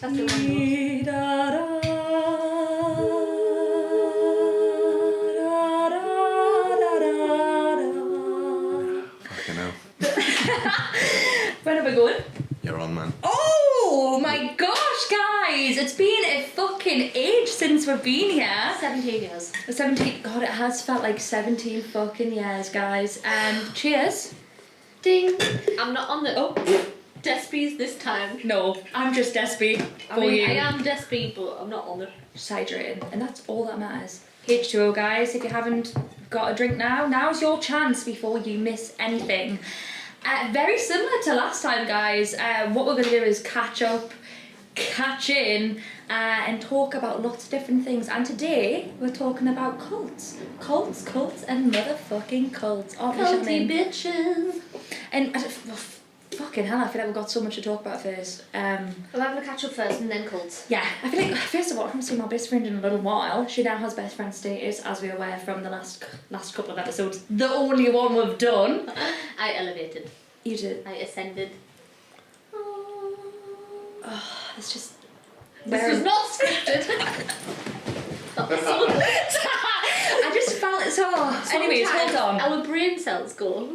That's the one note. Fucking hell. Where are we going? You're on, man. Oh my gosh, guys! It's been a fucking age since we've been here. 17 years. 17. God, it has felt like 17 fucking years, guys. Cheers. Ding. I'm not on the Despies this time. No, I'm just Despy for I mean, you. I am Despy, but I'm not on it. Just hydrating, and that's all that matters. H2O, guys. If you haven't got a drink now, now's your chance before you miss anything. Very similar to last time, guys. What we're going to do is catch up, catch in, and talk about lots of different things. And today, we're talking about cults. Cults, and motherfucking cults. Aren't we, Culty Shannon? bitches. And, fucking hell, I feel like we've got so much to talk about first. I'm having a catch up first and then cults. Yeah, I feel like, first of all, I haven't seen my best friend in a little while. She now has best friend status, as we're aware from the last couple of episodes. The only one we've done. I elevated. You did. I ascended. Oh, it's just... This was not scripted. I just felt it so... Anyways, hold on. Our brain cells go...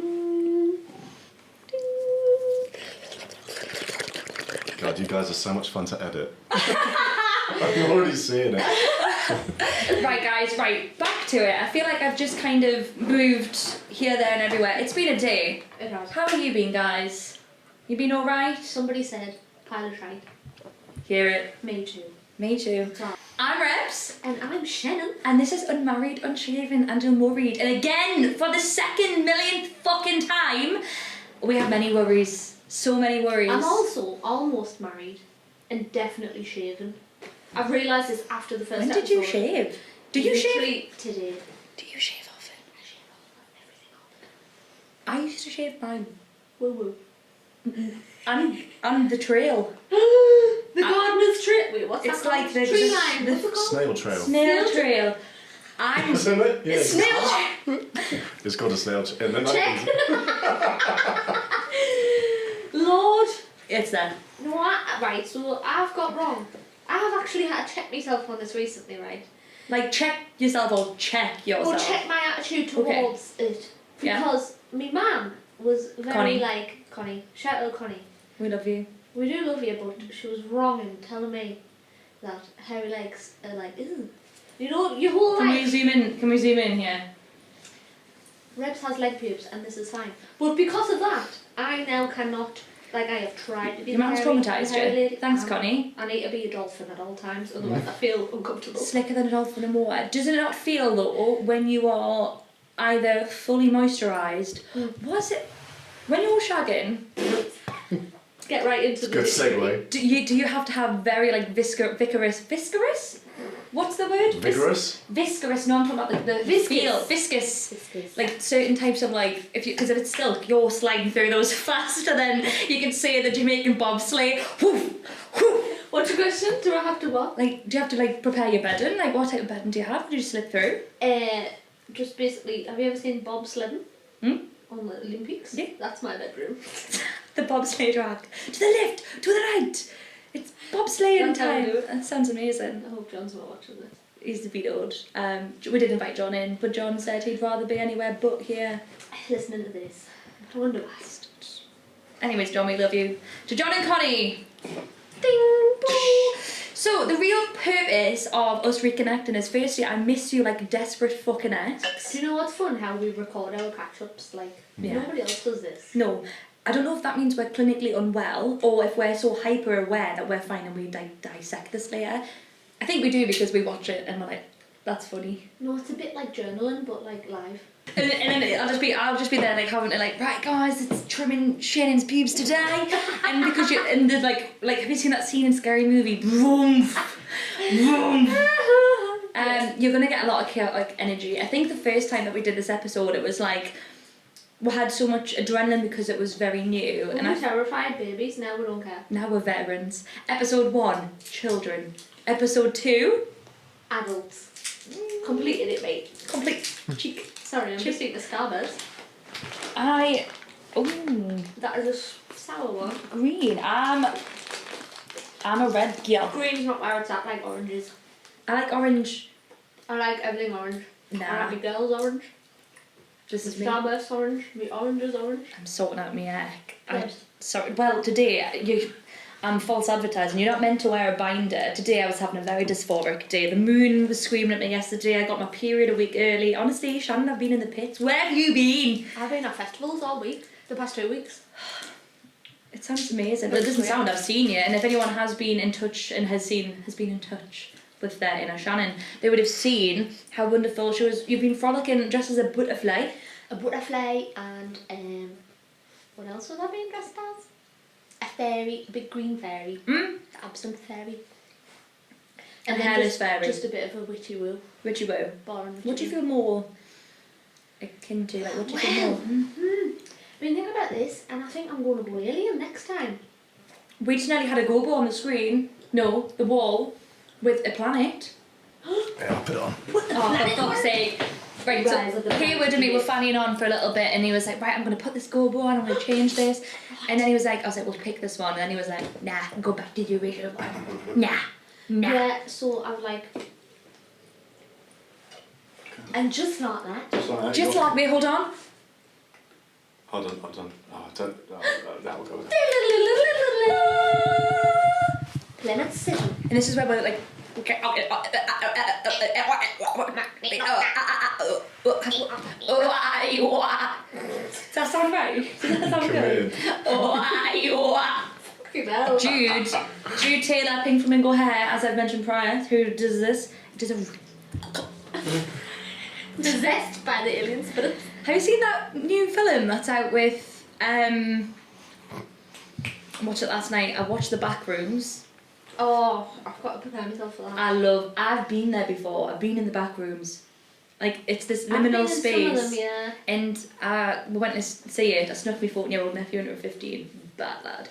God, you guys are so much fun to edit. I'm already seeing it. Right, guys, back to it. I feel like I've just kind of moved here, there and everywhere. It's been a day. It has. How have you been, guys? You been alright? Somebody said, pilot right. Hear it. Me too. Me too. So, I'm Reps. and I'm Shannon. And this is Unmarried, Unshaven and Unworried. And again, for the second millionth fucking time, we have many worries. So many worries. I'm also almost married and definitely shaven. I've realised this after the first When episode. did you shave? Do you shave? Literally today. Do you shave often? I shave everything off. I used to shave mine. Woo woo. And the trail. The gardener's tree. Wait, what's It's that like called? the- tree the- line. the What's it called? Snail trail. Snail trail. I'm... Isn't it? Yeah. Snail trail. It's called a snail trail. And then Check. Lord. It's there. No, right, so I've got wrong. I have actually had to check myself on this recently, right? Like, check yourself or check yourself. Or check my attitude Okay. towards it. Yeah. Because my mum was very Connie. like, Connie, shout out Connie. We love you. We do love you, but she was wrong in telling me that hairy legs are like, isn't. You know, your whole Can we life. zoom in? Can we zoom in here? Reps has leg pubes and this is fine. But because of that, I now cannot, like I have tried to be Your mum's traumatised hairy you. lady. Thanks, Connie. I need to be a dolphin at all times, otherwise I feel uncomfortable. Slicker than a dolphin in water. Does it not feel, though, when you are either fully moisturised... Was it... When you're shagging... Get right into the good segue. Do you have to have very, like, viscous? What's the word? Vigorous? Viscous. No, I'm talking about the Viscous. feel. Viscous. Viscous. Like certain types of like, because if it's silk, you're sliding through those faster than you can say the Jamaican bobsleigh. Whoof, whoof. What's your question? Do I have to what? Like, do you have to like prepare your bedding? Like, what type of bedding do you have? Do you just slip through? Just basically, have you ever seen bobsledding? On the Olympics? Yeah. That's my bedroom. The bobsleigh track. To the left, to the right. It's bobsleighing That's how we time. do it. That sounds amazing. I hope John's not watching this. He's the vetoed. We did invite John in, but John said he'd rather be anywhere but here. Listening to this. I wonder why. Anyways, John, we love you. To John and Connie. Ding! So the real purpose of us reconnecting is firstly, I miss you like a desperate fucking ex. Do you know what's fun? How we record our catch-ups? Like, Yeah. nobody else does this. No, I don't know if that means we're clinically unwell or if we're so hyper aware that we're fine and we dissect this later. I think we do because we watch it and we're like, that's funny. No, it's a bit like journaling, but like live. And then I'll just be there like having to like, right guys, it's trimming Shannon's pubes today, and because there's like have you seen that scene in Scary Movie? Vroom, vroom. You're gonna get a lot of chaotic energy. I think the first time that we did this episode, it was like we had so much adrenaline because it was very new, We and were terrified babies, now we don't care. now we're veterans. Episode 1, children. Episode 2, Adults. Completed it, mate. complete cheek. Sorry, I'm just eating a Starburst. Ooh. That is a sour one. Green. I'm a red girl. Green's not where it's at, like oranges. I like orange. I like everything orange. I Nah, like my girls orange. just as me. Starburst orange. My orange is orange. I'm sorting out my egg. Yes. Sorry. Well, today I'm false advertising. You're not meant to wear a binder. Today I was having a very dysphoric day. The moon was screaming at me yesterday. I got my period a week early. Honestly, Shannon, I've been in the pits. Where have you been? I've been at festivals all week. The past 2 weeks. It sounds amazing, but it doesn't sound. I've seen you, and if anyone has been in touch and has been in touch with their inner Shannon, they would have seen how wonderful she was. You've been frolicking dressed as a butterfly. A butterfly and what else was I being dressed as? A fairy, a big green fairy. Mm? The absinthe fairy. And then hairless fairy. Just a bit of a witchy woo. Witchy woo. Boring. What do you feel more akin to? Like, what do you feel more? I've been thinking about this, and I think I'm going to go alien next time. We just nearly had a gobo on the screen. No, the wall with a planet. Yeah, I'll put it on. Oh, for fuck's sake. Right, so Heywood and me were fanning on for a little bit, and he was like, right, I'm going to put this gobo on, I'm going to change this. And then he was like, I was like, well, pick this one. And then he was like, nah, go back to the original one. Nah. Yeah, so I was like... And just like that. Just like me, hold on. Hold on. Oh, don't. That'll go with Plymouth City. And this is where we're like, okay. Does that sound right? Does that sound good? Jude Taylor, Pink Flamingo Hair, as I've mentioned prior, who does this, does a... Possessed by the alien spirit. Have you seen that new film that's out with, I watched it last night, I watched The Backrooms. Oh, I've got to prepare myself for that. I've been there before, I've been in the Backrooms. Like, it's this liminal space. Some of them, yeah. And we went to see it, I snuck my 14-year-old nephew when we were 15, bad lad.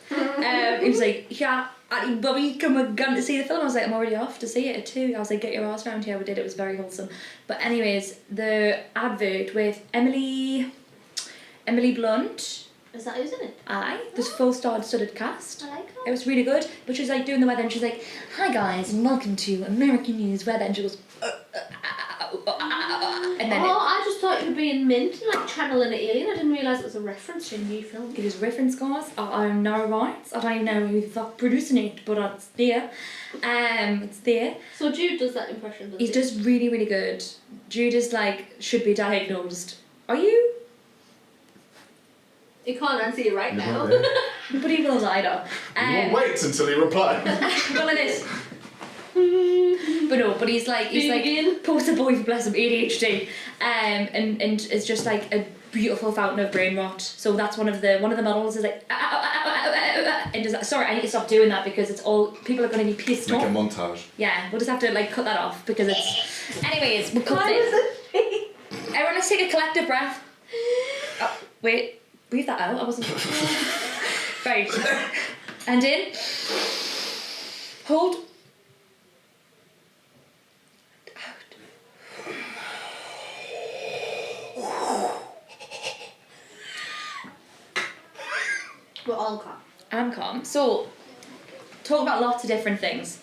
He was like, yeah, Bobby, we're going to see the film. I was like, I'm already off to see it too. I was like, get your ass round here. We did, it was very wholesome. But anyways, the advert with Emily Blunt. Is that who's in it? Aye, this full star-studded cast. I like her. It was really good. But she was like doing the weather and she's like, hi guys, and welcome to American News Weather. And she goes, and then I just thought you were being mint and like channeling an alien. I didn't realise it was a reference to a new film. it is reference, guys. I know rights. I don't even know who's producing it, but it's there. It's there. So Jude does that impression, doesn't He's just really, really good. Jude is like, should be diagnosed. Are you? He can't answer you right now. But he will either. You won't wait until he replies. Go like this. But he's like poster boy for, bless him, ADHD, and it's just like a beautiful fountain of brain rot. So that's one of the models is like and does that. Sorry, I need to stop doing that because it's all people are going to be pissed off. Make a montage. Yeah, we'll just have to like cut that off because it's. Anyways, we'll cut this. Everyone, let's take a collective breath. Oh, wait, breathe that out. I wasn't. Right, and in. Hold. We're all calm. I'm calm. So, talk about lots of different things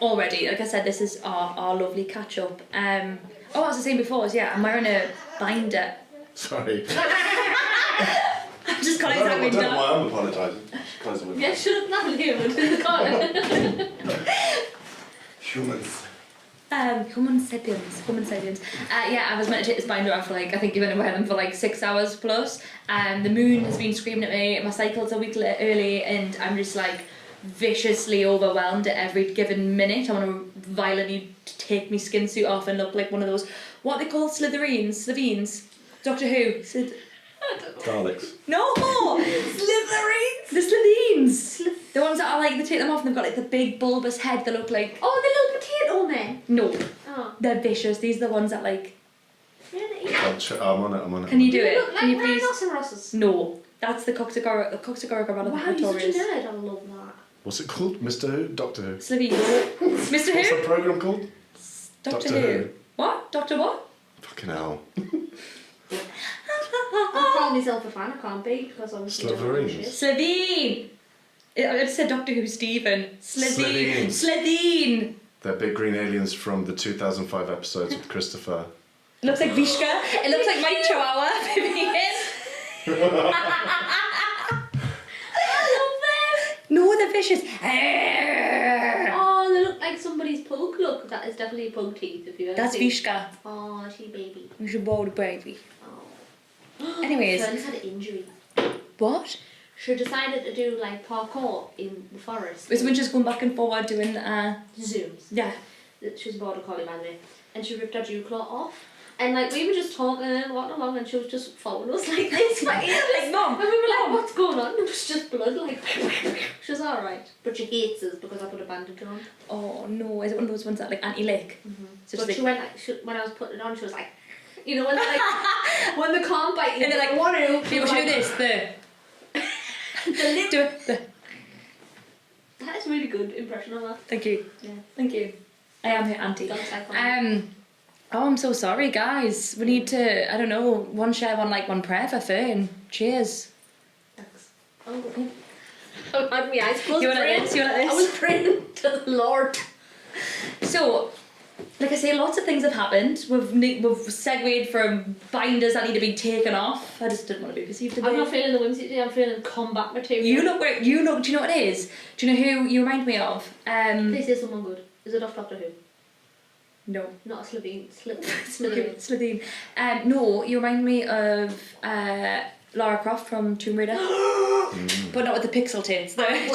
already. Like I said, this is our lovely catch up. What I was saying before is, yeah, I'm wearing a binder. Sorry. I'm just calling I something don't know dumb. why I'm apologising. Close the window. Yeah, shut up now, Heywood, in the corner. Humans. Human sapiens. Yeah, I was meant to take this binder off, like, I think you've been wearing them for like 6 hours plus. The moon has been screaming at me, my cycle's a week early, and I'm just like viciously overwhelmed at every given minute. I want to violently take my skin suit off and look like one of those, what are they called, Slytherines? Doctor Who? Daleks. No! Slytherines! The Slytherines! The ones that are like, they take them off and they've got like the big bulbous head that look like... Oh, the little potato men. No. Oh. They're vicious. These are the ones that like... Really? I'm on it. Can you do They it? look like Can you please? rhinoceroses. No. That's the Coxagora Wow, you're such a nerd. I love that. What's it called? Mr. Who? Doctor Who? Slytherines. Mr. What's Who? the programme called? Doctor Doctor Who. Who. What? Doctor what? Fucking hell. I call myself a fan, I can't be, because obviously Slytherines. Slytherin! I just said Doctor Who Stephen. Slitheen. They're big green aliens from the 2005 episodes with Christopher. Looks like Vishka. It looks like my chihuahua. No, they're vicious. Oh, they look like somebody's pug. Look, that is definitely pug teeth. If you ever That's see. Vishka. Oh, she baby. We should board a baby. Oh. Anyways. Friends had an injury. What? She decided to do like parkour in the forest. Is when she's going back and forward doing Zooms. Yeah. She was a border collie, by the way, and she ripped her dew claw off. And like we were just talking and walking along, and she was just following us like this, like Mum. And we were like, "What's going on?" And it was just blood, like. She was all right, but she hates us because I put a bandage on. Oh no! Is it one of those ones that like anti-lick? Mm-hmm. So but like, she went like when I was putting it on, she was like, you know, when like when they can't bite you, and they're like, "What do?" People should do this. The lip. Do it. That is a really good impression of her. Thank you. Yeah. Thank you. I am her auntie. That's iconic. Oh, I'm so sorry, guys. We need to, I don't know, one share, one prayer for Fern. Cheers. Thanks. Oh, I had my eyes closed. You want like this? You want like this? I was praying to the Lord. So, like I say, lots of things have happened. We've segued from binders that need to be taken off. I just didn't want to be perceived today. I'm not feeling the whimsy today. I'm feeling combat material. Do you know what it is? Do you know who you remind me of? Please say someone good. Is it off Doctor Who? No. Not a Slytherin. Slytherin. No, you remind me of Lara Croft from Tomb Raider. But not with the pixel tits. Though. I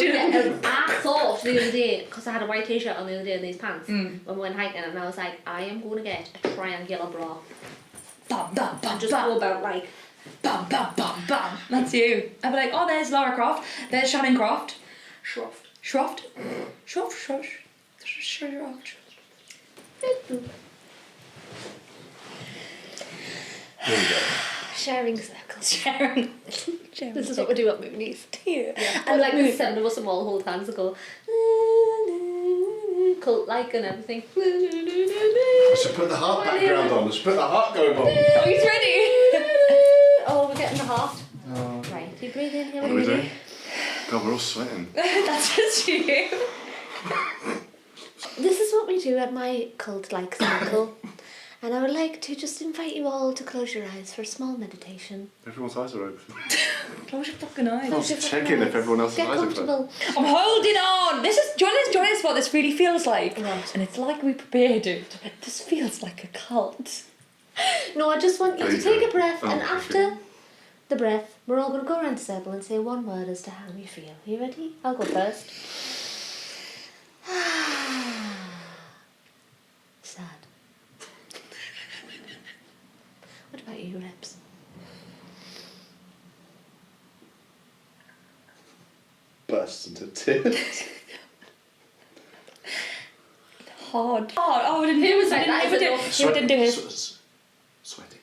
thought the other day, because I had a white t-shirt on the other day and these pants, when we went hiking, and I was like, I am going to get a triangular bra. Bum, bum, bum, And just bum. go about like... Bum, bum, bum, bum. That's you. I'd be like, oh, there's Lara Croft. There's Shannon Croft. Shroft. Shroft. Shroft. There we go. Sharing circles. Sharon. This is what we do at movies. Yeah. And like the 7 of us and all hold hands and go cult-like and everything. I should put the heart background on. I should put the heart going on. Oh, he's ready. Oh, we're getting the heart. Oh. Right, you breathe in here. What are we doing? God, we're all sweating. That's just you. This is what we do at my cult-like circle. And I would like to just invite you all to close your eyes for a small meditation. Everyone's eyes are open. Close your fucking eyes. I was checking if everyone else's Get eyes are closed. comfortable. I'm holding on. This is, do you want to what this really feels like? Right. And it's like we prepared it. This feels like a cult. No, I just want you to Please take a don't. breath, Oh, and okay. after the breath, we're all going to go around the circle and say one word as to how we feel. Are you ready? I'll go first. Sad. What about you, Reps? Burst into tears. Hard. Oh, we didn't do was it. like that, We is it didn't do it. Sweaty.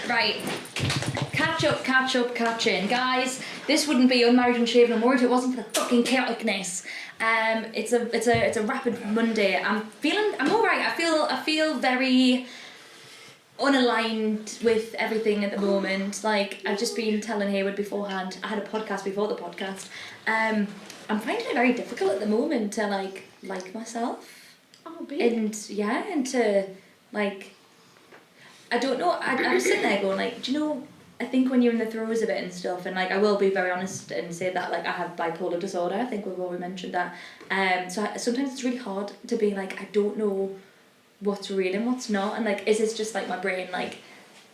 Right. Catch in. Guys, this wouldn't be Unmarried, Unshaven, Unworried if it wasn't for the fucking chaoticness. It's a rapid Monday. I'm alright. I feel very unaligned with everything at the moment. Like, I've just been telling Heywood beforehand, I had a podcast before the podcast. I'm finding it very difficult at the moment to like myself. Oh, babe. And to like, I don't know, I was sitting there going like, do you know, I think when you're in the throes of it and stuff, and like I will be very honest and say that like I have bipolar disorder, I think we've already mentioned that. Sometimes it's really hard to be like, I don't know what's real and what's not, and like, is this just like my brain like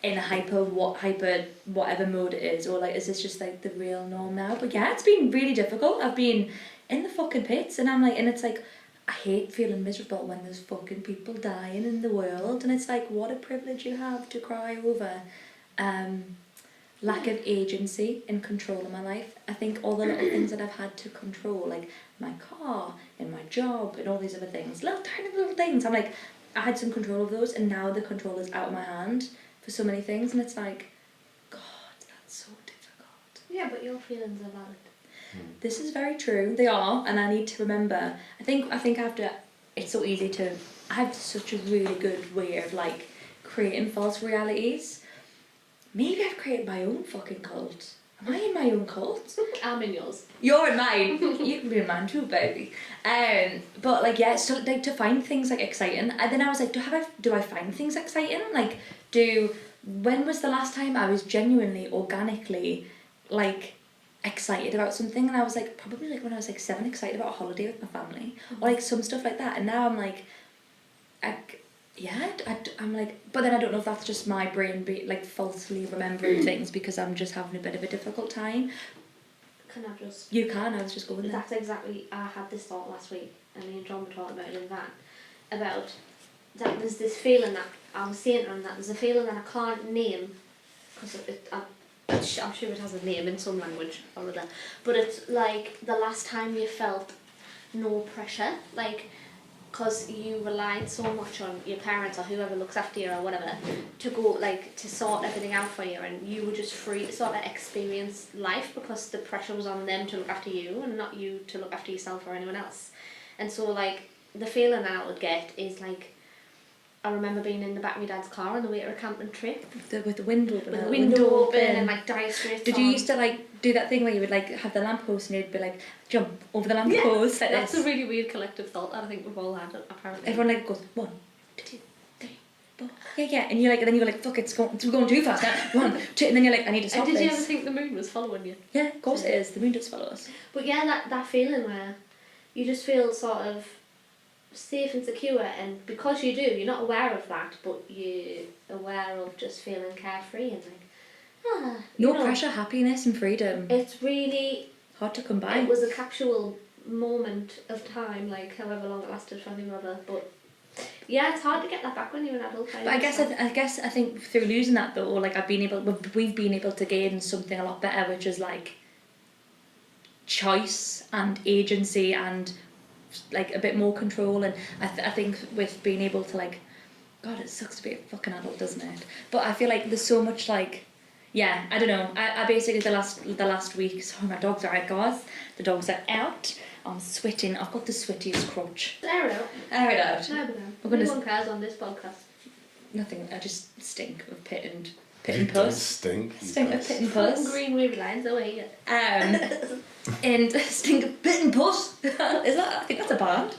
in a hyper whatever mode it is, or like is this just like the real norm now? But yeah, it's been really difficult. I've been in the fucking pits, and I'm like, and it's like, I hate feeling miserable when there's fucking people dying in the world, and it's like, what a privilege you have to cry over lack of agency and control in my life. I think all the little things that I've had to control, like my car and my job and all these other things, tiny little things, I'm like, I had some control of those, and now the control is out of my hand for so many things, and it's like, God, that's so difficult. Yeah, but your feelings are valid. This is very true. They are, and I need to remember. I think after, it's so easy to. I have such a really good way of like creating false realities. Maybe I've created my own fucking cult. Am I in my own cult? I'm in yours. You're in mine. You can be in mine too, baby. But like yeah, so like to find things like exciting, and then I was like, do I find things exciting? Like, when was the last time I was genuinely, organically, like excited about something? And I was like, probably like when I was like 7, excited about a holiday with my family, or like some stuff like that. And now I'm like, I'm like, but then I don't know if that's just my brain like falsely remembering things because I'm just having a bit of a difficult time. Can I just... You can, I was just going there. That's exactly... I had this thought last week, and me and John were talking about it in the van, about that there's this feeling that, I was saying to him that there's a feeling that I can't name, because I'm sure it has a name in some language or other, but it's like the last time you felt no pressure, like, because you relied so much on your parents or whoever looks after you or whatever to go, like, to sort everything out for you, and you were just free to sort of experience life because the pressure was on them to look after you and not you to look after yourself or anyone else. And so, like, the feeling that I would get is, like, I remember being in the back of my dad's car on the way to a camping trip. With the window open. With the window open and, like, Dire Straits Did you used to, like, do that thing where you would, like, have the lamppost and you'd be, like, jump over the lamppost? Yeah, like that's this? a really weird collective thought that I think we've all had, apparently. Everyone, like, goes, 1, 2, 3, 4. Yeah. And you're like, and then you're like, fuck, we're going too fast now. 1, 2, and then you're like, I need to stop And did this. you ever think the moon was following you? Yeah, of course it is. The moon does follow us. But yeah, that feeling where you just feel sort of safe and secure, and because you do, you're not aware of that, but you're aware of just feeling carefree and like, no pressure, happiness and freedom. It's really hard to combine. It was a capsule moment of time, like however long it lasted for any other, but yeah, it's hard to get that back when you're an adult. But I think through losing that though, like we've been able to gain something a lot better, which is like choice and agency and like a bit more control. And I think with being able to, like, God, it sucks to be a fucking adult, doesn't it? But I feel like there's so much, like, yeah, I don't know. I basically the last week, sorry, my dogs are out, guys. The dogs are out. I'm sweating. I've got the sweatiest crotch. Air it out. Air it out. No one cares on this podcast. Nothing. I just stink of pit and You don't puss. stink. Stink of pit and puss. Green wavy lines away. And stink of pit and puss. I think that's a band.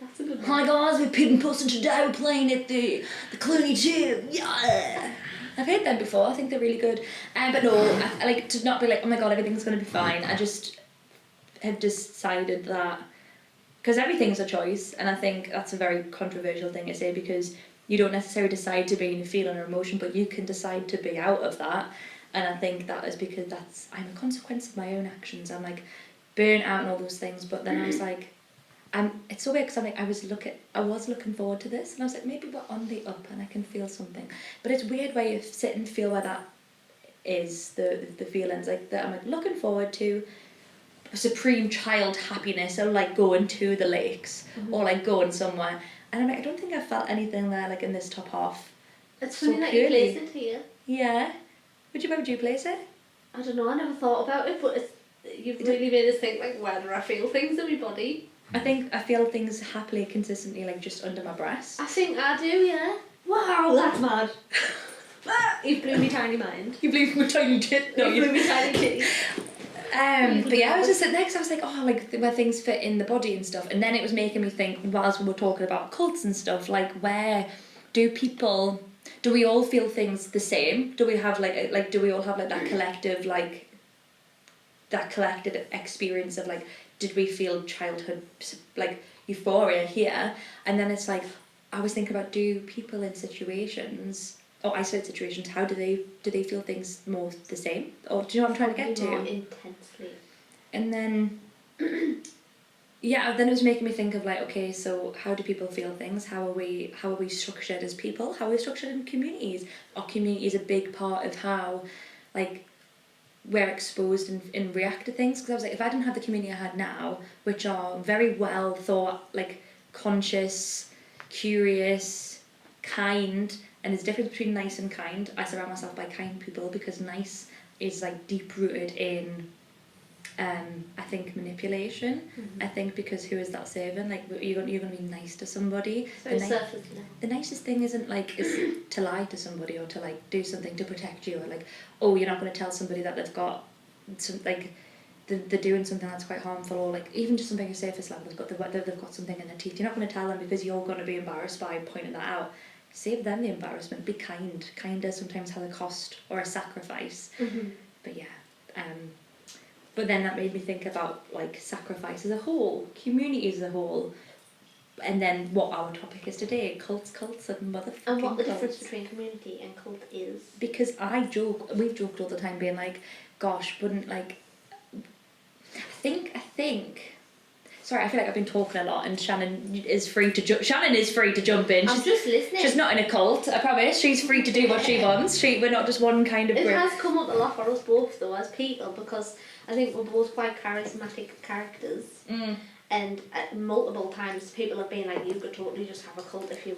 That's a good one. Hi guys, we're Pit and Puss and today we're playing at the Clooney 2. Yeah. I've heard them before. I think they're really good. But no, I like to not be like, oh my god, everything's going to be fine. I just have decided that, because everything's a choice, and I think that's a very controversial thing to say, because you don't necessarily decide to be in a feeling or emotion, but you can decide to be out of that. And I think that is because I'm a consequence of my own actions. I'm like burnt out and all those things, but then I was like, it's so weird because I'm like, I was looking forward to this, and I was like, maybe we're on the up and I can feel something. But it's weird where you sit and feel where that is, the feelings like that. I'm like looking forward to supreme child happiness, or like going to the lakes, or like going somewhere. And I'm like, I don't think I felt anything there, like in this top half. It's funny that you place it here. Yeah. Where would you place it? I don't know, I never thought about it, but you've really made us think, like, where do I feel things in my body? I think I feel things happily, consistently, like just under my breast. I think I do, yeah. Wow, that's mad. You blew me tiny mind. You blew me tiny tit. No, you blew me tiny titty. But yeah, I was just sitting there because I was like, oh, like where things fit in the body and stuff. And then it was making me think, whilst we were talking about cults and stuff, like where do we all feel things the same? Do we have do we all have like that collective, like that collective experience of like, did we feel childhood like euphoria here? And then it's like, I was thinking about, do people in situations or isolated situations, how do they feel things more the same? Or do you know what I'm trying to get to? More intensely. And then yeah, then it was making me think of like, okay, so how do people feel things? How are we structured as people? How are we structured in communities? Are communities a big part of how like we're exposed and react to things? Because I was like, if I didn't have the community I had now, which are very well thought, like conscious, curious, kind, and there's a difference between nice and kind. I surround myself by kind people because nice is like deep rooted in I think manipulation. I think because who is that serving? Like you're gonna be nice to somebody. The nicest thing isn't like is to lie to somebody or to like do something to protect you, or like, oh, you're not gonna tell somebody that they've got they're doing something that's quite harmful, or like even just something as surface level, they've got something in their teeth. You're not going to tell them because you're going to be embarrassed by pointing that out. Save them the embarrassment. Be kind. Kinder sometimes has a cost or a sacrifice. But yeah, but then that made me think about like sacrifice as a whole, community as a whole, and then what our topic is today: cults, and motherfucking. And what the cults. difference between community and cult is? Because we've joked all the time, being like, gosh, wouldn't like. I think. Sorry, I feel like I've been talking a lot, and Shannon is free to jump in. I'm just listening. She's not in a cult, I promise. She's free to do what she wants. We're not just one kind of It group. has come up a lot for us both, though, as people, because I think we're both quite charismatic characters. And at multiple times, people have been like, "You could totally just have a cult if you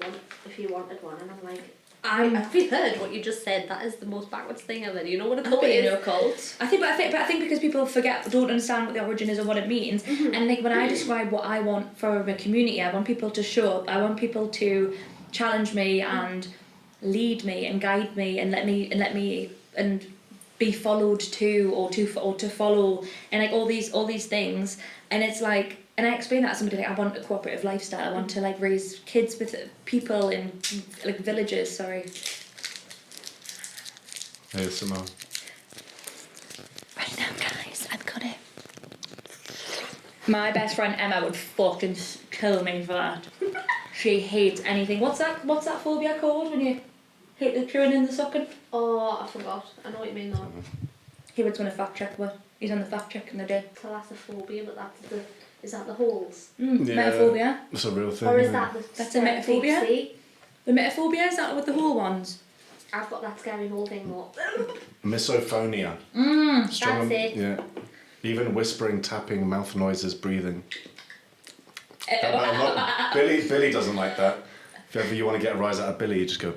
wanted one," and I'm like. Have you heard what you just said? That is the most backwards thing ever. You know what a cult is? A cult. I think because people don't understand what the origin is or what it means, and like when I describe what I want from a community, I want people to show up. I want people to challenge me and lead me and guide me and let me and be followed to or to follow, and like all these things. And it's like. And I explain that to somebody, like, I want a cooperative lifestyle. I want to like raise kids with people in like villages. Sorry. Hey, Simone. Right now, guys, I've got it. My best friend Emma would fucking kill me for that. She hates anything. What's that phobia called when you hate the chewing in the socket? Oh, I forgot. I know what you mean though. He was going to fact check what he's on the fact check in the day. Thalassophobia, but is that the holes? Yeah, metaphobia. That's a real thing. Or is yeah. that the That's a metaphobia? deep sea? The metaphobia, is that with the whole ones? I've got that scary hole thing more. Misophonia. That's it. Yeah. Even whispering, tapping, mouth noises, breathing. Billy doesn't like that. If ever you want to get a rise out of Billy, you just go.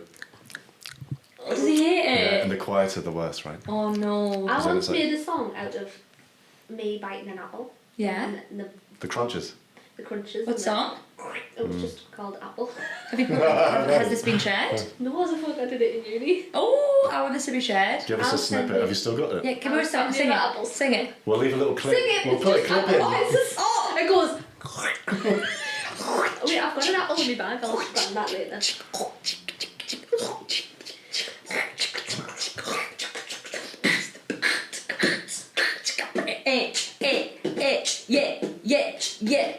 Does he hate it? Yeah, and the quieter the worse, right? Oh no. I So once it's like- made a song out of me biting an apple. Yeah. And The crunches. the crunches. What and song? It was just called Apple. Has this been shared? No, as a fuck, I did it in uni. Oh, I want this to be shared. Give us I'll a send snippet. you- Have you still got it? Yeah, can we I'll start send you singing? the apples. Sing it. We'll leave a little clip. Sing it! We'll It's put a just clip apple in. noises. Oh! It goes. Wait, I've got an apple in my bag. I'll find that later.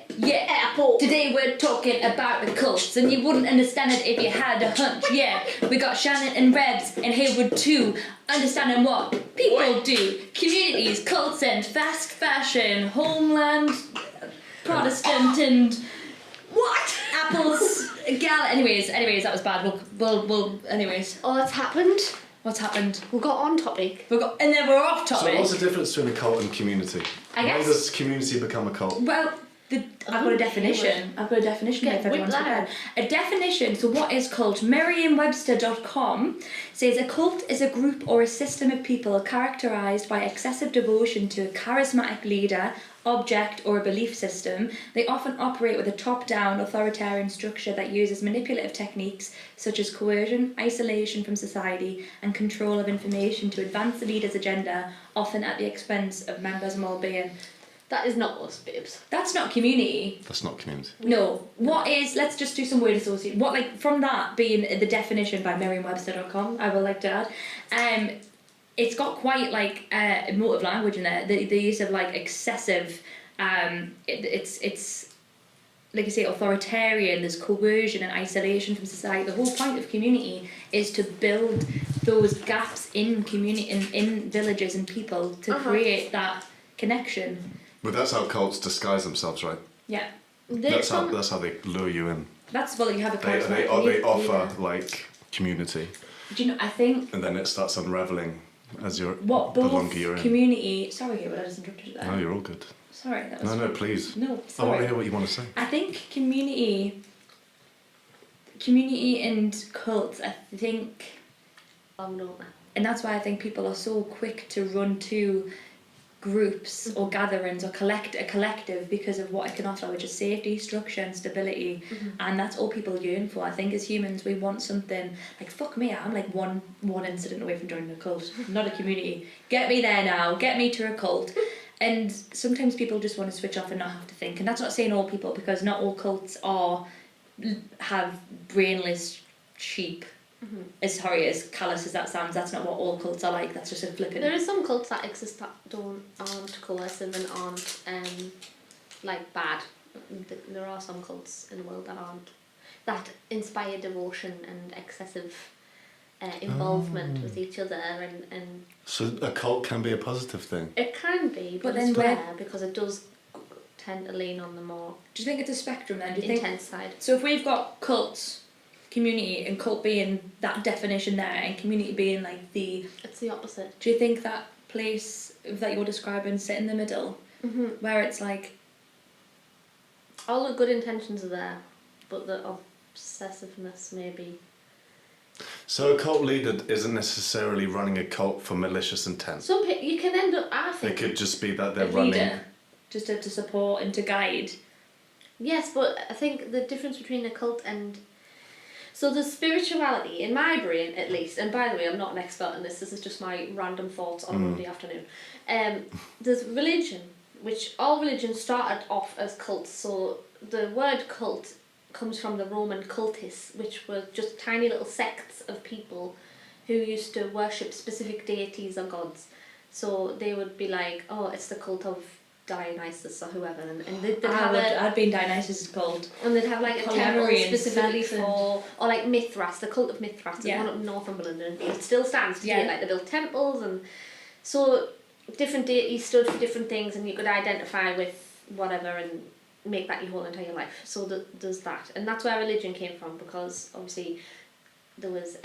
Yeah. Apple. Today we're talking about the cults, and you wouldn't understand it if you had a hunch. Yeah, we got Shannon and Rebs and Heywood too, understanding what people do, communities, cults, and fast fashion, homeland, Protestant, and what? Apples, gal. Anyways, that was bad. We'll. Anyways, Oh, it's happened. what's happened? We got on topic. And then we're off So topic. what's the difference between a cult and community? I When guess- does community become a cult? Well, I've got a definition. I've got a definition Okay, if everyone's whip that prepared. A definition, so what is cult? Merriam-Webster.com says a cult is a group or a system of people characterised by excessive devotion to a charismatic leader, object or a belief system. They often operate with a top-down authoritarian structure that uses manipulative techniques such as coercion, isolation from society and control of information to advance the leader's agenda, often at the expense of members' well-being. That is not us, babes. That's not community. That's not community. No. What is, let's just do some word association. What, like, from that being the definition by Merriam-Webster.com, I would like to add, it's got quite, like, emotive language in there. The use of, like, excessive, it's like I say, authoritarian, there's coercion and isolation from society. The whole point of community is to build those gaps in community, in villages and people to create that connection. But that's how cults disguise themselves, right? Yeah. That's how they lure you in. That's, well, you have a They charismatic offer like community, Do you know, I think and then it starts unraveling as you're what the both longer you're in. community... Sorry, Heywood, I just interrupted you there. No, you're all good. Sorry, that was... No, please. No, I want sorry. to hear what you want to say. I think community and cults, I think... Oh no. And that's why I think people are so quick to run to groups or gatherings or a collective because of what it can offer, which is safety, structure and stability. And that's all people yearn for. I think as humans we want something like, fuck me, I'm like one incident away from joining a cult, not a community. Get me there now, get me to a cult. And sometimes people just want to switch off and not have to think, and that's not saying all people, because not all cults have brainless sheep. As sorry, as callous as that sounds, that's not what all cults are like. That's just a flippant. There are some cults that exist that aren't coercive and aren't like bad. There are some cults in the world that inspire devotion and excessive involvement with each other, and So a cult can be a positive thing. it can be, but then it's rare because it does tend to lean on the more Do you think it's a spectrum then? Do you intense side. So if we've got cults, community, and cult being that definition there, and community being like It's the opposite. do you think that place that you're describing sit in the middle, where it's like All the good intentions are there, but the obsessiveness maybe. So a cult leader isn't necessarily running a cult for malicious intent. Some people, you can end up, I It think. could just be that they're a running. leader, just to support and to guide? Yes, but I think the difference between a cult and... So the spirituality, in my brain at least, and by the way, I'm not an expert in this is just my random thoughts on a Monday afternoon. There's religion, which all religions started off as cults. So the word cult comes from the Roman cultus, which were just tiny little sects of people who used to worship specific deities or gods. So they would be like, oh, it's the cult of Dionysus or whoever, and they'd have I'd been Dionysus' cult. and they'd have like a temple Polyamory and specifically sex and- for, or like Mithras, the cult of Mithras, there's Yeah. one up in Northumberland, and it still stands today. Yeah. Like they built temples, and so different deities stood for different things, and you could identify with whatever and make that your whole entire life. So there's that, and that's where religion came from, because obviously there was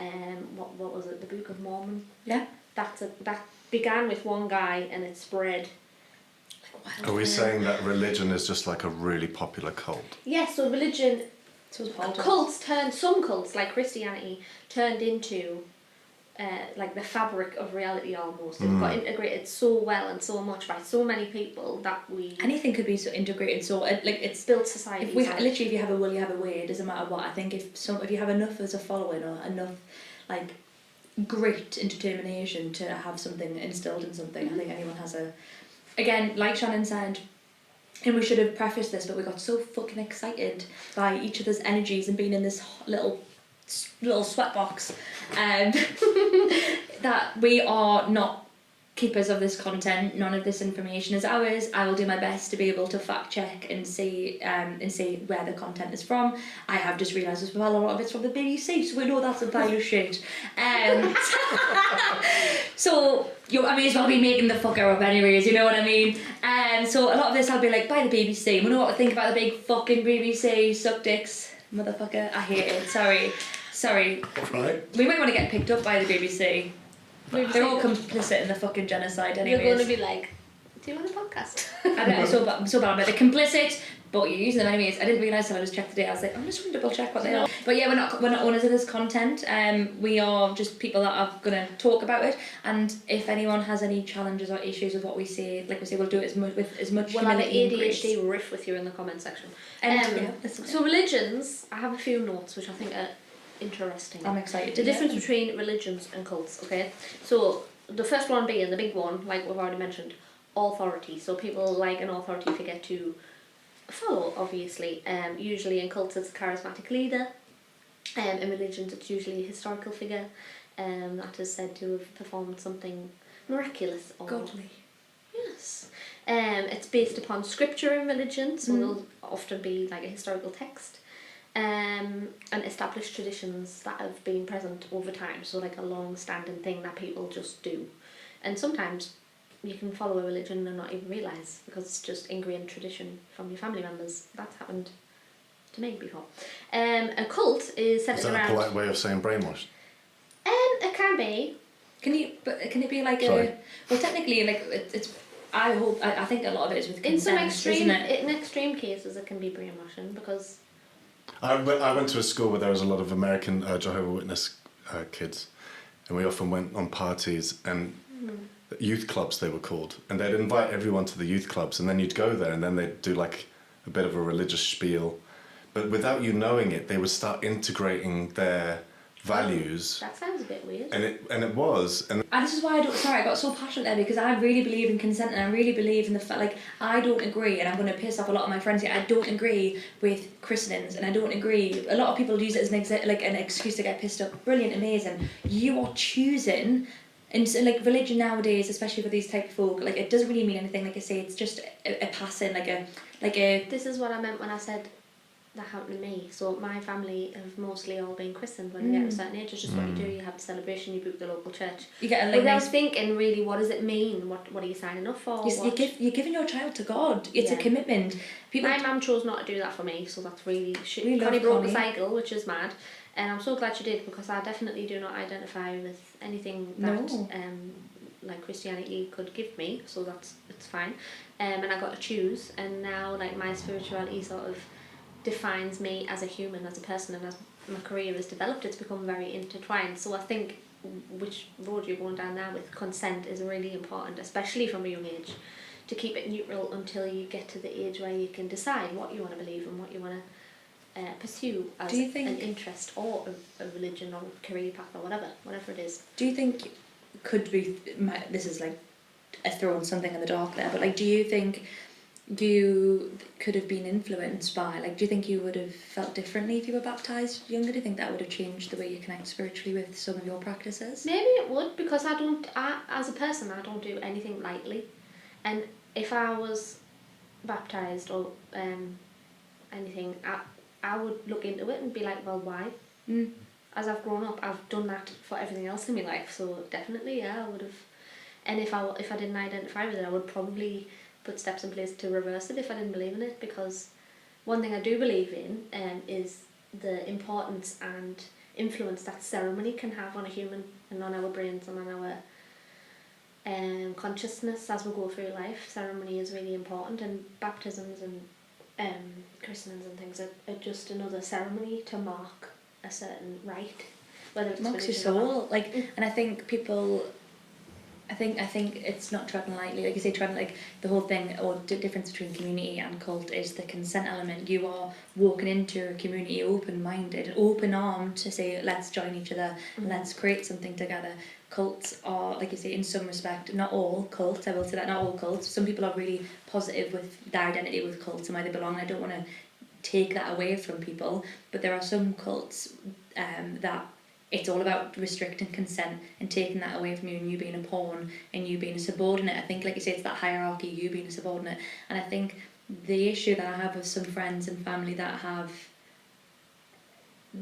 what was it, the Book of Mormon? Yeah. That began with one guy and it spread. Are we saying that religion is just like a really popular cult? Yes, so religion, So it's politics. some cults like Christianity turned into like the fabric of reality almost. It got integrated so well and so much by so many people that we Anything could be so integrated. So it's built society. if you have a will, you have a way. It doesn't matter what. I think if you have enough as a following or enough like grit and determination to have something instilled in something, I think anyone has a. Again, like Shannon said, and we should have prefaced this, but we got so fucking excited by each other's energies and being in this little sweatbox, that we are not keepers of this content. None of this information is ours. I will do my best to be able to fact check and see where the content is from. I have just realised as well a lot of it's from the BBC, so we know that's a pile of shit. So I may as well be making the fucker up anyways, you know what I mean? So a lot of this I'll be like, by the BBC. We know what to think about the big fucking BBC, suck dicks, motherfucker. I hate it. Sorry. Right. We might want to get picked up by the BBC. They're all complicit in the fucking genocide anyways. You're going to be like, do you want a podcast? I don't know, I'm so bad about it. They're complicit, but you use them anyways. I didn't realise till I just checked today. I was like, I'm just going to double check what they are. But yeah, we're not owners of this content. We are just people that are going to talk about it. And if anyone has any challenges or issues with what we say, like we say, we'll do it with as much We'll have an humility and grace. ADHD riff with you in the comment section. Listen, So religions, I have a few notes which I think are interesting. I'm excited. The to difference hear. between religions and cults, okay? So the first one being the big one, like we've already mentioned, authority. So people like an authority figure to follow, obviously. Usually in cults it's a charismatic leader. In religions it's usually a historical figure that is said to have performed something miraculous or Godly. Yes. It's based upon scripture in religion, so there'll often be like a historical text. And established traditions that have been present over time, so like a long-standing thing that people just do. And sometimes you can follow a religion and not even realise, because it's just ingrained tradition from your family members. That's happened to me before. A cult is centred Is that around... a polite way of saying brainwashed? It can be. Can it be like Sorry. well technically like it's I think a lot of it is with In some consent, extreme, isn't it? in extreme cases it can be brainwashing, because... I went to a school where there was a lot of American Jehovah's Witness kids, and we often went on parties, and youth clubs, they were called, and they'd invite everyone to the youth clubs, and then you'd go there, and then they'd do like a bit of a religious spiel, but without you knowing it, they would start integrating their values. That sounds a bit weird. And it was. And this is why I got so passionate there, because I really believe in consent, and I really believe in the fact, like, I don't agree, and I'm going to piss off a lot of my friends here, I don't agree with christenings, and I don't agree, a lot of people use it as an excuse to get pissed off. Brilliant, amazing. You are choosing, and so, like, religion nowadays, especially for these type of folk, like, it doesn't really mean anything, like I say, it's just a passing, like a... This is what I meant when I said that happened to me. So my family have mostly all been christened when you get to a certain age. It's just what you do. You have the celebration, you book the local church. You get a, like, without thinking really, what does it mean? What are you signing up for? You're giving your child to God. It's a commitment. My mum chose not to do that for me, so that's really... Connie broke the cycle, which is mad. And I'm so glad she did, because I definitely do not identify with anything that like Christianity could give me, so it's fine. And I got to choose, and now like my spirituality sort of defines me as a human, as a person, and as my career has developed, it's become very intertwined. So I think which road you're going down now with consent is really important, especially from a young age, to keep it neutral until you get to the age where you can decide what you want to believe and what you want to pursue as an interest or a religion or a career path or whatever it is. Do you think this is like throwing something in the dark there, but like, do you think you could have been influenced by, like, do you think you would have felt differently if you were baptised younger? Do you think that would have changed the way you connect spiritually with some of your practices? Maybe it would, because as a person, I don't do anything lightly. And if I was baptised or anything, I would look into it and be like, well, why? As I've grown up, I've done that for everything else in my life, so definitely, yeah, I would have. And if I didn't identify with it, I would probably put steps in place to reverse it if I didn't believe in it, because one thing I do believe in is the importance and influence that ceremony can have on a human and on our brains and on our consciousness as we go through life. Ceremony is really important, and baptisms and christenings and things are just another ceremony to mark a certain rite, whether it's marks your soul, like, and I think people. I think it's not treading lightly, like you say, treading, like, the whole thing, or the difference between community and cult is the consent element. You are walking into a community open-minded, open-armed to say, let's join each other, and let's create something together. Cults are, like you say, in some respect, not all cults, I will say that, not all cults. Some people are really positive with their identity with cults and where they belong. I don't want to take that away from people, but there are some cults that it's all about restricting consent and taking that away from you, and you being a pawn and you being a subordinate. I think, like you say, it's that hierarchy, you being a subordinate. And I think the issue that I have with some friends and family that have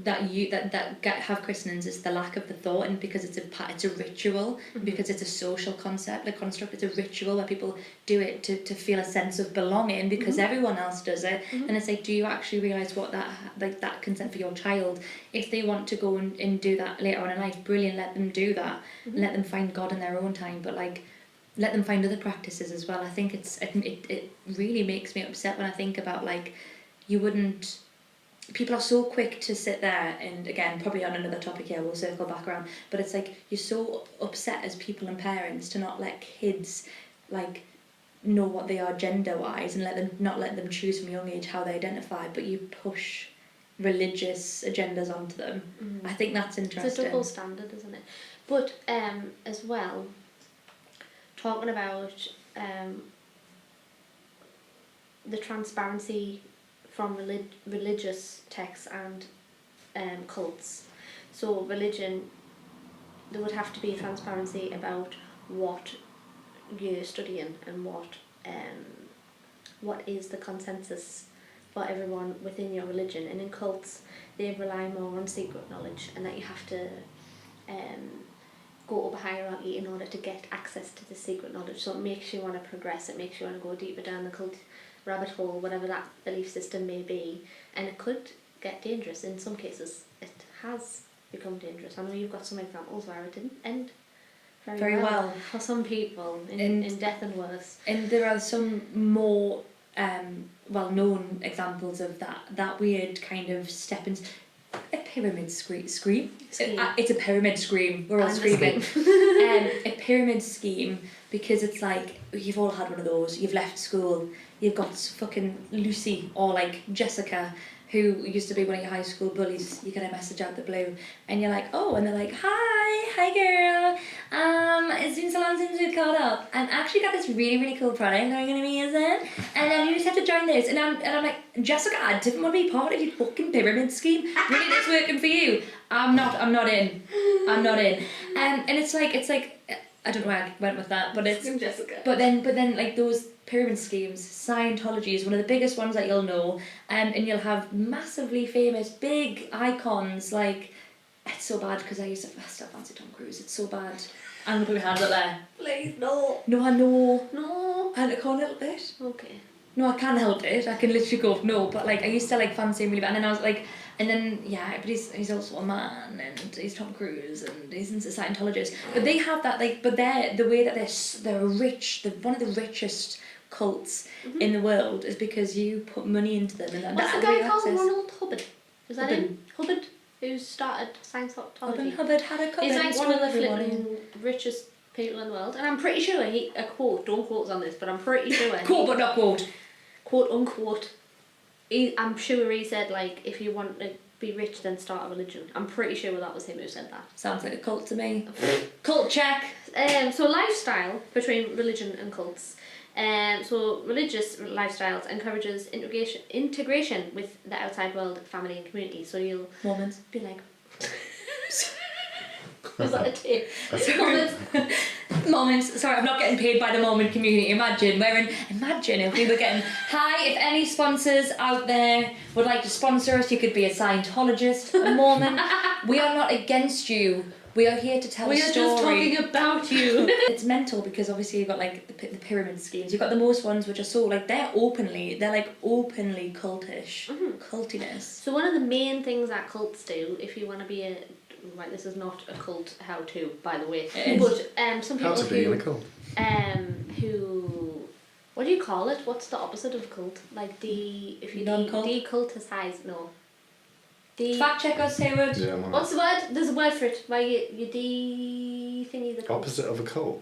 have christenings is the lack of the thought, and because it's a ritual, because it's a social construct, it's a ritual where people do it to feel a sense of belonging because everyone else does it. And it's like, do you actually realise what that consent for your child, if they want to go and do that later on in life, brilliant, let them do that, let them find God in their own time, but like, let them find other practices as well. I think it really makes me upset when I think about, like, people are so quick to sit there, and again, probably on another topic here, we'll circle back around, but it's like, you're so upset as people and parents to not let kids, like, know what they are gender-wise, and not let them choose from a young age how they identify, but you push religious agendas onto them. I think that's interesting. It's a double standard, isn't it? But as well, talking about the transparency from religious texts and cults. So religion, there would have to be transparency about what you're studying and what is the consensus for everyone within your religion. And in cults, they rely more on secret knowledge, and that you have to go up a hierarchy in order to get access to the secret knowledge. So it makes you want to progress, it makes you want to go deeper down the cult rabbit hole, whatever that belief system may be, and it could get dangerous. In some cases it has become dangerous. I know you've got some examples where it didn't end very well for some people in death and worse. And there are some more well-known examples of that weird kind of A pyramid scream. Scheme. It's a pyramid scream. We're all And a screaming. scheme. A pyramid scheme, because it's like you've all had one of those. You've left school. You've got fucking Lucy or like Jessica, who used to be one of your high school bullies. You get a message out the blue, and you're like, oh, and they're like, hi girl. It's been so long since we've caught up. And I actually got this really cool product that I'm gonna be using, and you just have to join this. And I'm like, Jessica, I didn't want to be part of your fucking pyramid scheme. Really, it's working for you. I'm not in. And it's like I don't know where I went with that, but it's Jessica. But then like those pyramid schemes, Scientology is one of the biggest ones that you'll know, and you'll have massively famous big icons. Like, it's so bad because I still fancy Tom Cruise. It's so bad. I'm gonna put my hands up there. Please, no. No, I know. No. And I can't help it. Okay. No, I can't help it. I can literally go no, but like I used to like fancy him really bad, and then I was like, and then yeah, but he's also a man, and he's Tom Cruise, and he's a Scientologist. But they have that like, but the way that they're rich, one of the richest cults in the world is because you put money into them, and What's the guy called? Ronald Hubbard. Is that him? Hubbard, who started Scientology. Hubbard had a couple. He's like one of the flipping richest people in the world, and I'm pretty sure a quote. Don't quote us on this, but I'm pretty sure. Quote but not quote. Quote unquote. I'm sure he said like, if you want to be rich, then start a religion. I'm pretty sure that was him who said that. Sounds like a cult to me. Cult check. So lifestyle between religion and cults. So religious lifestyles encourages integration with the outside world, family and community. So you'll Mormons. be like, was that a tip? Mormons. Sorry, I'm not getting paid by the Mormon community. Imagine if we were getting, hi, if any sponsors out there would like to sponsor us, you could be a Scientologist, a Mormon. We are not against you. We are here to tell a story. We are just talking about you. It's mental because obviously you've got like the pyramid schemes. You've got the most ones which are so like they're openly cultish, cultiness. So one of the main things that cults do, if you want to be right, this is not a cult how-to, by the way, but some people How to be in a cult. who, what do you call it? What's the opposite of cult? Like Non-cult? Deculticize, no. Fact check us, Heywood. Yeah, I'm What's the word? There's a word for it. Where you thingy the cult. opposite of a cult.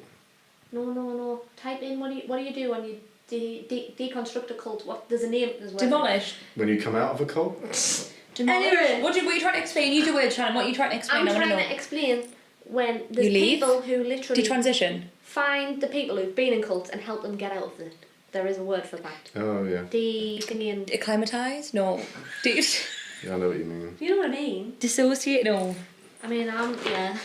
No. Type in what do you do when you deconstruct a cult? What? There's a name. There's a word. Demolish. When you come out of a cult. Demolish. Anyway. What are you trying to explain? Use your word, Shannon. What are you trying to explain? I'm trying to explain when there's You leave? people who literally Detransition. find the people who've been in cults and help them get out of it. There is a word for that. Oh yeah. Acclimatise? No. Yeah, I know what you mean. You know what I mean? Dissociate? No. I mean, yeah.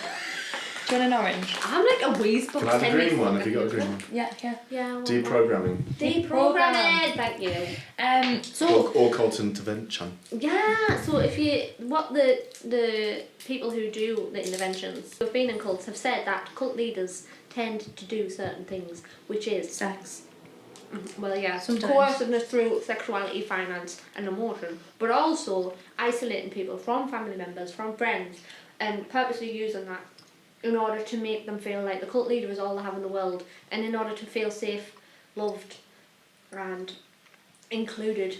Do you want an orange? I'm like a wheeze box. Can I have a green one? Have you got a green one? Yeah. Yeah. I want Deprogramming. one. Deprogramming. Thank you. So Or cult intervention. yeah. So if what the people who do the interventions who've been in cults have said that cult leaders tend to do certain things, which is Sex. well, yeah, Sometimes. coerciveness through sexuality, finance, and emotion, but also isolating people from family members, from friends, and purposely using that in order to make them feel like the cult leader is all they have in the world, and in order to feel safe, loved, and included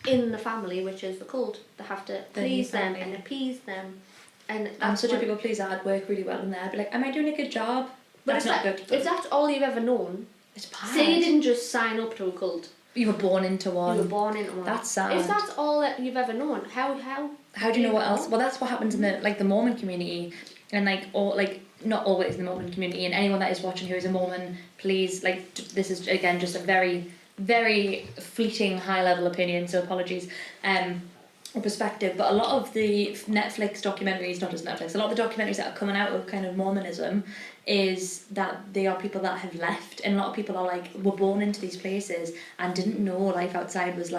in the family, which is the cult. They have to please them and appease them, and I'm such a people pleaser. I'd work really well in there. I'd be like, am I doing a good job? But That's not good. if that's all you've ever known, It's bad. say you didn't just sign up to a cult. You were born into one. You were born into one. That's sad. If that's all that you've ever known, how do you know what else? Well, that's what happens in the Mormon community, and not always in the Mormon community. And anyone that is watching who is a Mormon, please, this is again just a very, very fleeting high level opinion. So apologies. Or perspective, but a lot of the Netflix documentaries, not just Netflix, a lot of the documentaries that are coming out of kind of Mormonism is that they are people that have left, and a lot of people are were born into these places and didn't know life outside was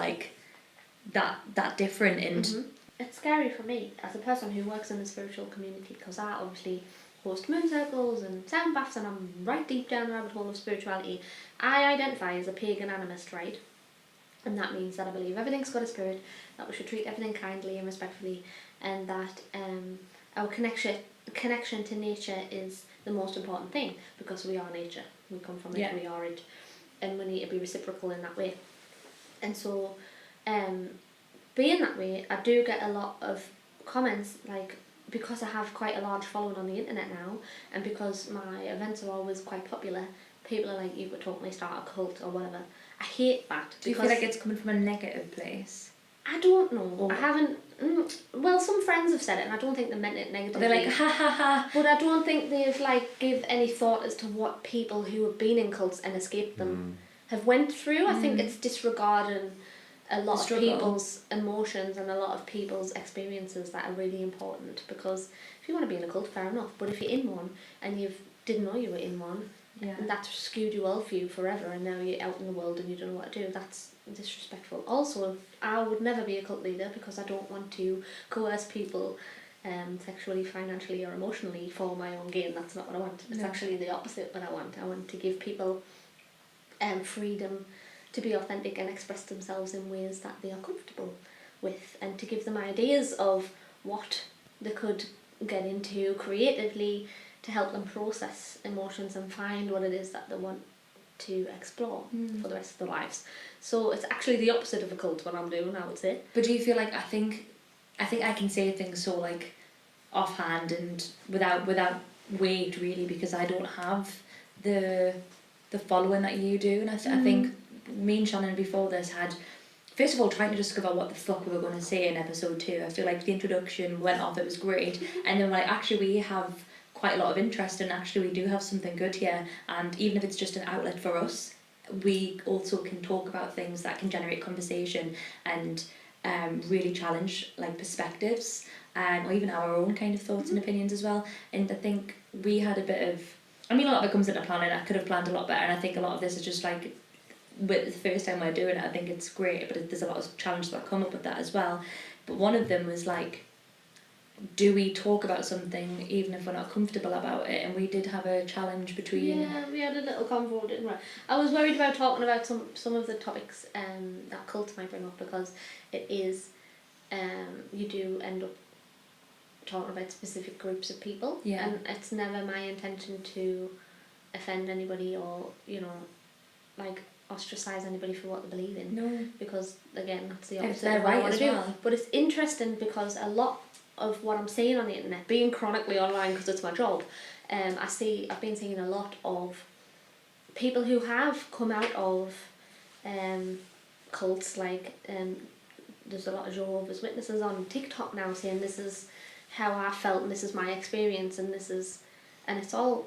that different. And It's scary for me as a person who works in the spiritual community, because I obviously host moon circles and sound baths, and I'm right deep down the rabbit hole of spirituality. I identify as a pagan animist, right? And that means that I believe everything's got a spirit, that we should treat everything kindly and respectfully, and that our connection to nature is the most important thing, because we are nature. We come from it, we are it, and we need to be reciprocal in that way. And so, being that way, I do get a lot of comments, like, because I have quite a large following on the internet now, and because my events are always quite popular, people are like, you could totally start a cult or whatever. I hate that. Do you feel like it's coming from a negative place? I don't know. Or I haven't... well, some friends have said it, and I don't think they meant it negatively. They're like, ha ha ha. But I don't think they've, like, give any thought as to what people who have been in cults and escaped them have went through. I think it's disregarding a lot of people's emotions and a lot of people's experiences that are really important, because if you want to be in a cult, fair enough, but if you're in one and you didn't know you were in one, and that skewed your worldview forever, and now you're out in the world and you don't know what to do, that's disrespectful. Also, I would never be a cult leader because I don't want to coerce people sexually, financially or emotionally for my own gain. That's not what I want. It's actually the opposite what I want. I want to give people freedom to be authentic and express themselves in ways that they are comfortable with, and to give them ideas of what they could get into creatively to help them process emotions and find what it is that they want to explore for the rest of their lives. So it's actually the opposite of a cult what I'm doing, I would say. But do you feel like, I think I can say things so like offhand and without weight really, because I don't have the following that you do, and I think me and Shannon before this had, first of all, trying to discover what the fuck we were going to say in episode 2. I feel like the introduction went off, it was great, and then like, actually we have quite a lot of interest, and actually we do have something good here, and even if it's just an outlet for us, we also can talk about things that can generate conversation and really challenge like perspectives, or even our own kind of thoughts and opinions as well. And I think we had a bit of, I mean, a lot of it comes into planning. I could have planned a lot better, and I think a lot of this is just like, with the first time we're doing it, I think it's great, but there's a lot of challenges that come up with that as well. But one of them was like, do we talk about something even if we're not comfortable about it? And we did have a challenge between... Yeah, we had a little convo, didn't we? I was worried about talking about some of the topics that cults might bring up, because it is, you do end up talking about specific groups of people, and it's never my intention to offend anybody or, you know, like ostracize anybody for what they believe in. No. Because, again, that's the opposite If they're of what I right want as to do. well. But it's interesting because a lot of what I'm seeing on the internet, being chronically online because it's my job, I've been seeing a lot of people who have come out of cults, like there's a lot of Jehovah's Witnesses on TikTok now saying this is how I felt and this is my experience and it's all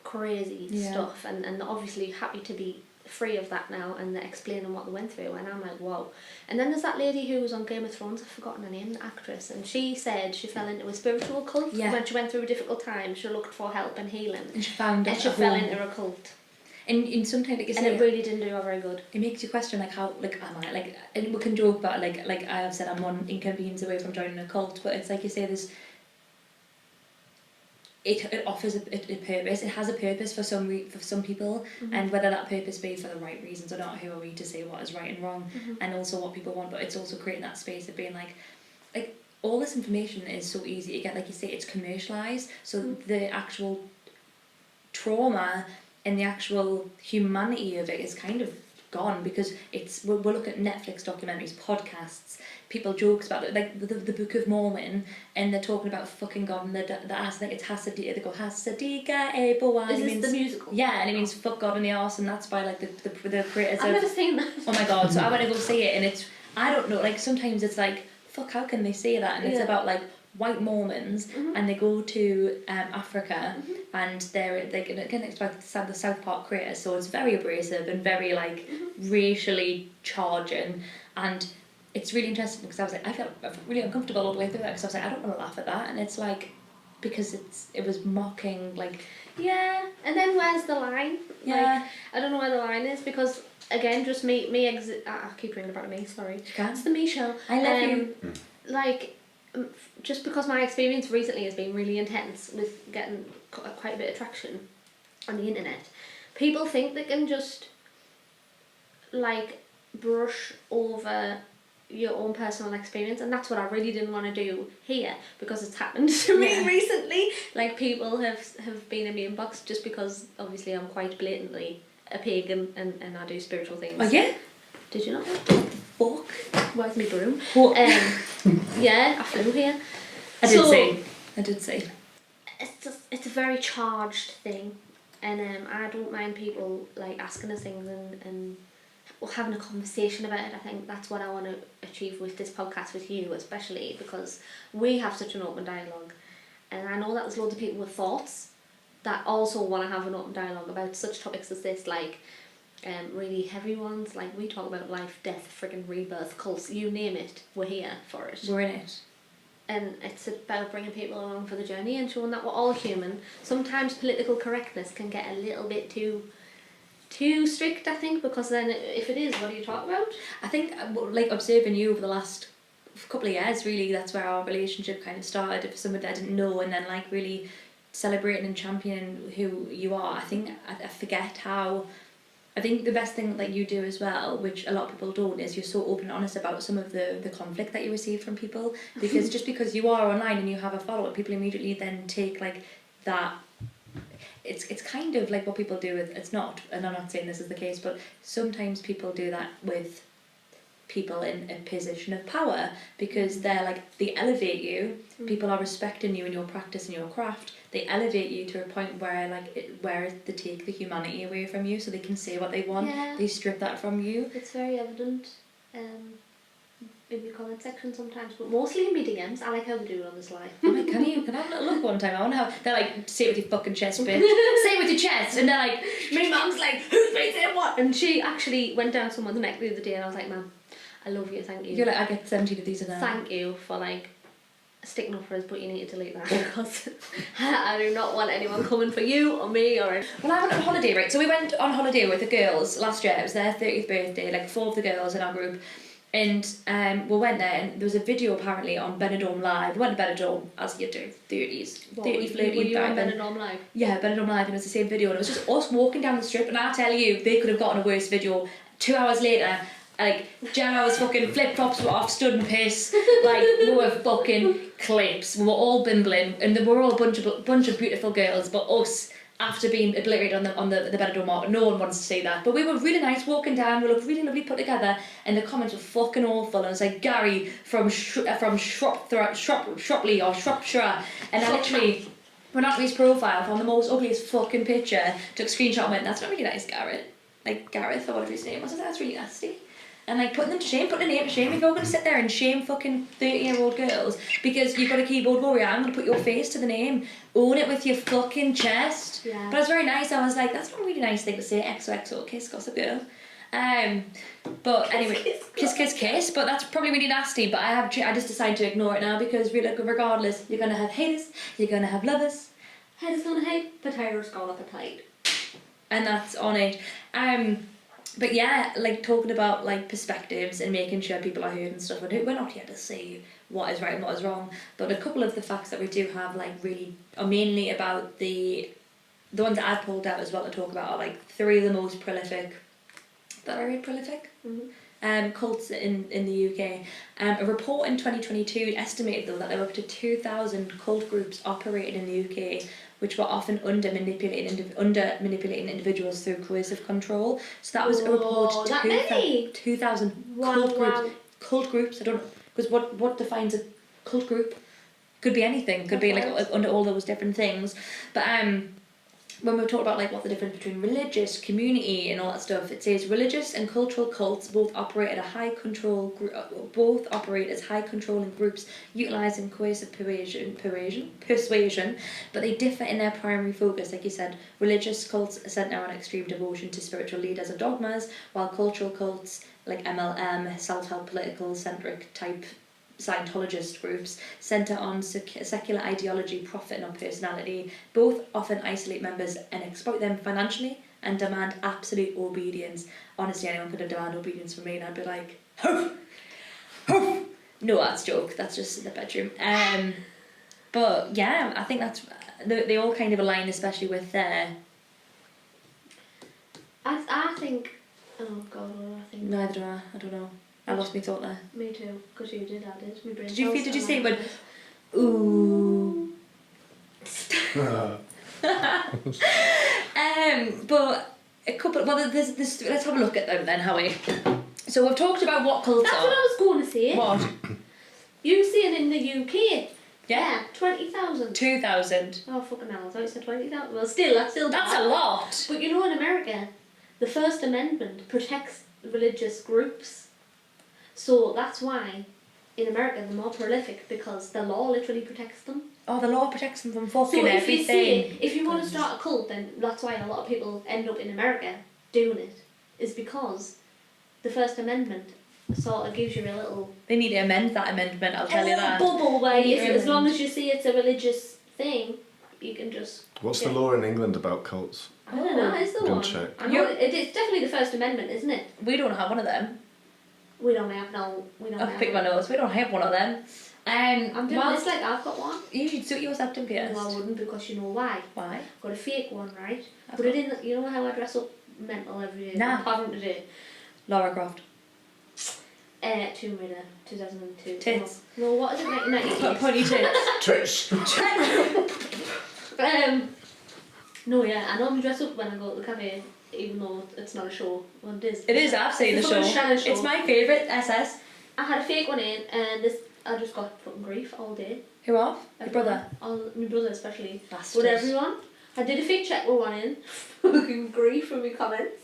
crazy stuff, and obviously happy to be free of that now, and they're explaining what they went through, and I'm like, wow. And then there's that lady who was on Game of Thrones, I've forgotten her name, the actress, and she said she fell into a spiritual cult when she went through a difficult time. She looked for help and healing, and she found and she fell into a cult, and sometimes like you say, and it really didn't do her very good. It makes you question like how, like, am I, like, and we can joke about like I have said, I'm one inconvenience away from joining a cult, but it's like you say, there's it offers a purpose. It has a purpose for some people, and whether that purpose be for the right reasons or not, who are we to say what is right and wrong, and also what people want. But it's also creating that space of being like all this information is so easy to get. Like you say, it's commercialized, so the actual trauma and the actual humanity of it is kind of gone, because we're looking at Netflix documentaries, podcasts, people jokes about it, like the Book of Mormon, and they're talking about fucking God, and the ass, like it's Hasadika, they go Hasadika Eboa. Is this the musical? Yeah, and it means fuck God in the arse, and that's by like the creators I've never seen that. Oh my God, so I want to go see it, and it's, I don't know, like sometimes it's like, fuck, how can they say that? And it's about like white Mormons, and they go to Africa, and they're like, again, it's about the South Park creators, so it's very abrasive and very like racially charging, and it's really interesting because I was like, I felt really uncomfortable all the way through that, because I was like, I don't want to laugh at that, and it's like, because it was mocking, like, yeah, and then where's the line? Like, I don't know where the line is, because again, just me I keep ringing about me, sorry. It's the me show. I love you. Like, just because my experience recently has been really intense with getting quite a bit of traction on the internet, people think they can just like brush over your own personal experience, and that's what I really didn't want to do here, because it's happened to me recently. Like, people have been in my inbox just because obviously I'm quite blatantly a pagan and I do spiritual things. Oh yeah? Did you not know? Fuck. Where's my broom? What? Yeah, I flew here. I did see. It's a very charged thing, and I don't mind people like asking us things and having a conversation about it. I think that's what I want to achieve with this podcast with you, especially because we have such an open dialogue, and I know that there's loads of people with thoughts that also want to have an open dialogue about such topics as this, like really heavy ones. Like we talk about life, death, friggin' rebirth, cults, you name it, we're here for it. We're in it. And it's about bringing people along for the journey and showing that we're all human. Sometimes political correctness can get a little bit too strict, I think, because then if it is, what do you talk about? I think, like, observing you over the last couple of years, really, that's where our relationship kind of started. If someone I didn't know, and then like really celebrating and championing who you are, I think I forget how. I think the best thing that you do as well, which a lot of people don't, is you're so open and honest about some of the conflict that you receive from people. Because just because you are online and you have a follower, people immediately then take like that. It's kind of like what people do with, it's not, and I'm not saying this is the case, but sometimes people do that with people in a position of power, because they're like, they elevate you, people are respecting you in your practice and your craft, they elevate you to a point where where they take the humanity away from you so they can say what they want. They strip that from you. It's very evident in your comment section sometimes, but mostly in my DMs. I like how they do it on this live. I'm like, can I have a little look one time? I want to have, they're like, say it with your fucking chest, bitch. Say it with your chest. And they're like, my mum's like, who's been saying what? And she actually went down someone's neck the other day and I was like, Mum, I love you, thank you. You're like, I get 17 of these in there. Thank you for like sticking up for us, but you need to delete that because I do not want anyone coming for you or me or... Well, I went on holiday, right? So we went on holiday with the girls last year. It was their 30th birthday, like 4 of the girls in our group. And we went there and there was a video apparently on Benidorm Live. We went to Benidorm, as you do, 30s. What, 30, flirty, were you on vibing. Benidorm Live? Yeah, Benidorm Live, and it was the same video. And it was just us walking down the strip, and I tell you, they could have gotten a worse video. 2 hours later, like, Gemma was fucking flip-flops were off, stood and piss. Like, we were fucking clips. We were all bimbling, and there were all a bunch of beautiful girls, but us, after being obliterated on the Benidorm market, no one wants to see that. But we were really nice walking down, we looked really lovely put together, and the comments were fucking awful. And it was like Gary from Shropley or Shropshire, and I literally went onto his profile, found the most ugliest fucking picture, took a screenshot and went, that's not really nice, Garrett. Like Gareth or whatever his name was. I was like, that's really nasty. And like putting them to shame, putting a name to shame. If you're going to sit there and shame fucking 30-year-old girls because you've got a keyboard warrior, I'm going to put your face to the name. Own it with your fucking chest. Yeah. But it was very nice. I was like, that's not a really nice thing to say. XOXO, kiss, gossip girl. But anyway, kiss. But that's probably really nasty. But I just decided to ignore it now because regardless, you're going to have haters, you're going to have lovers. Haters gonna hate, potatoes gonna plate. And that's on it. But yeah, like talking about like perspectives and making sure people are heard and stuff. We're not here to say what is right and what is wrong, but a couple of the facts that we do have like really are mainly about the ones that I've pulled out as well to talk about are like 3 of the most prolific. Very prolific. Mm-hmm. Cults in the UK. A report in 2022 estimated though that there were up to 2,000 cult groups operating in the UK, which were often under manipulating individuals through coercive control. So that was a report. 2,000 cult groups. Cult groups. I don't know, because what defines a cult group? Could be anything. Could be like under all those different things. But when we talk about like what the difference between religious, community, and all that stuff, it says religious and cultural cults both operate at a high control. Both operate as high controlling groups, utilising coercive persuasion, but they differ in their primary focus. Like you said, religious cults centre on extreme devotion to spiritual leaders and dogmas, while cultural cults like MLM, self-help, political centric type Scientologist groups centre on secular ideology, profit and personality. Both often isolate members and exploit them financially and demand absolute obedience. Honestly, anyone could have demanded obedience from me and I'd be like, hoof, hoof. No, that's a joke. That's just in the bedroom. But yeah, I think that's they all kind of align, especially with their. I think. Oh God, what do I think? Neither do I. I don't know. I lost my thought there. Me too, because you did, I did. My brain Did you say when? Ooh. But a couple. Well, there's. Let's have a look at them then, Howie. So we've talked about what cults That's are. what I was going to say. What? You see it in the UK. Yeah. 20,000. 2,000. Oh, fucking hell, I thought you said 20,000. Well, still, that's still That's bad. a lot. But you know, in America, the First Amendment protects religious groups. So that's why in America they're more prolific, because the law literally protects them. Oh, the law protects them from fucking So if everything. you say, if you want to start a cult, then that's why a lot of people end up in America doing it, is because the First Amendment sort of gives you a little... They need to amend that amendment, I'll tell you that. bubble where They need to as long amend. as you see it's a religious thing, you can just... What's the law in England about cults? I don't know, is there Go one? check. I know it's definitely the First Amendment, isn't it? We don't have one of them. We don't have no... We don't I'll have pick my nose. We don't have one of them. I'm doing well, this like I've got one. you should suit yourself to No, pierced. I wouldn't, because you know why. Why? I've got a fake one, right? I've Put it in, you know how I dress up mental every day? Nah. I'm having to do. Laura Croft. Tomb Raider, 2002. Tits. No, what is it, 1998? Pointy tits. No, yeah, I normally dress up when I go to the cafe, even though it's not a show. Well, it is. It is, I've seen the It's show. a Shannon show. It's my favourite SS. I had a fake one in, and I just got fucking grief all day. Who off? Your brother? My brother especially. Bastard. With everyone. I did a fake check with one in. Fucking grief from my comments.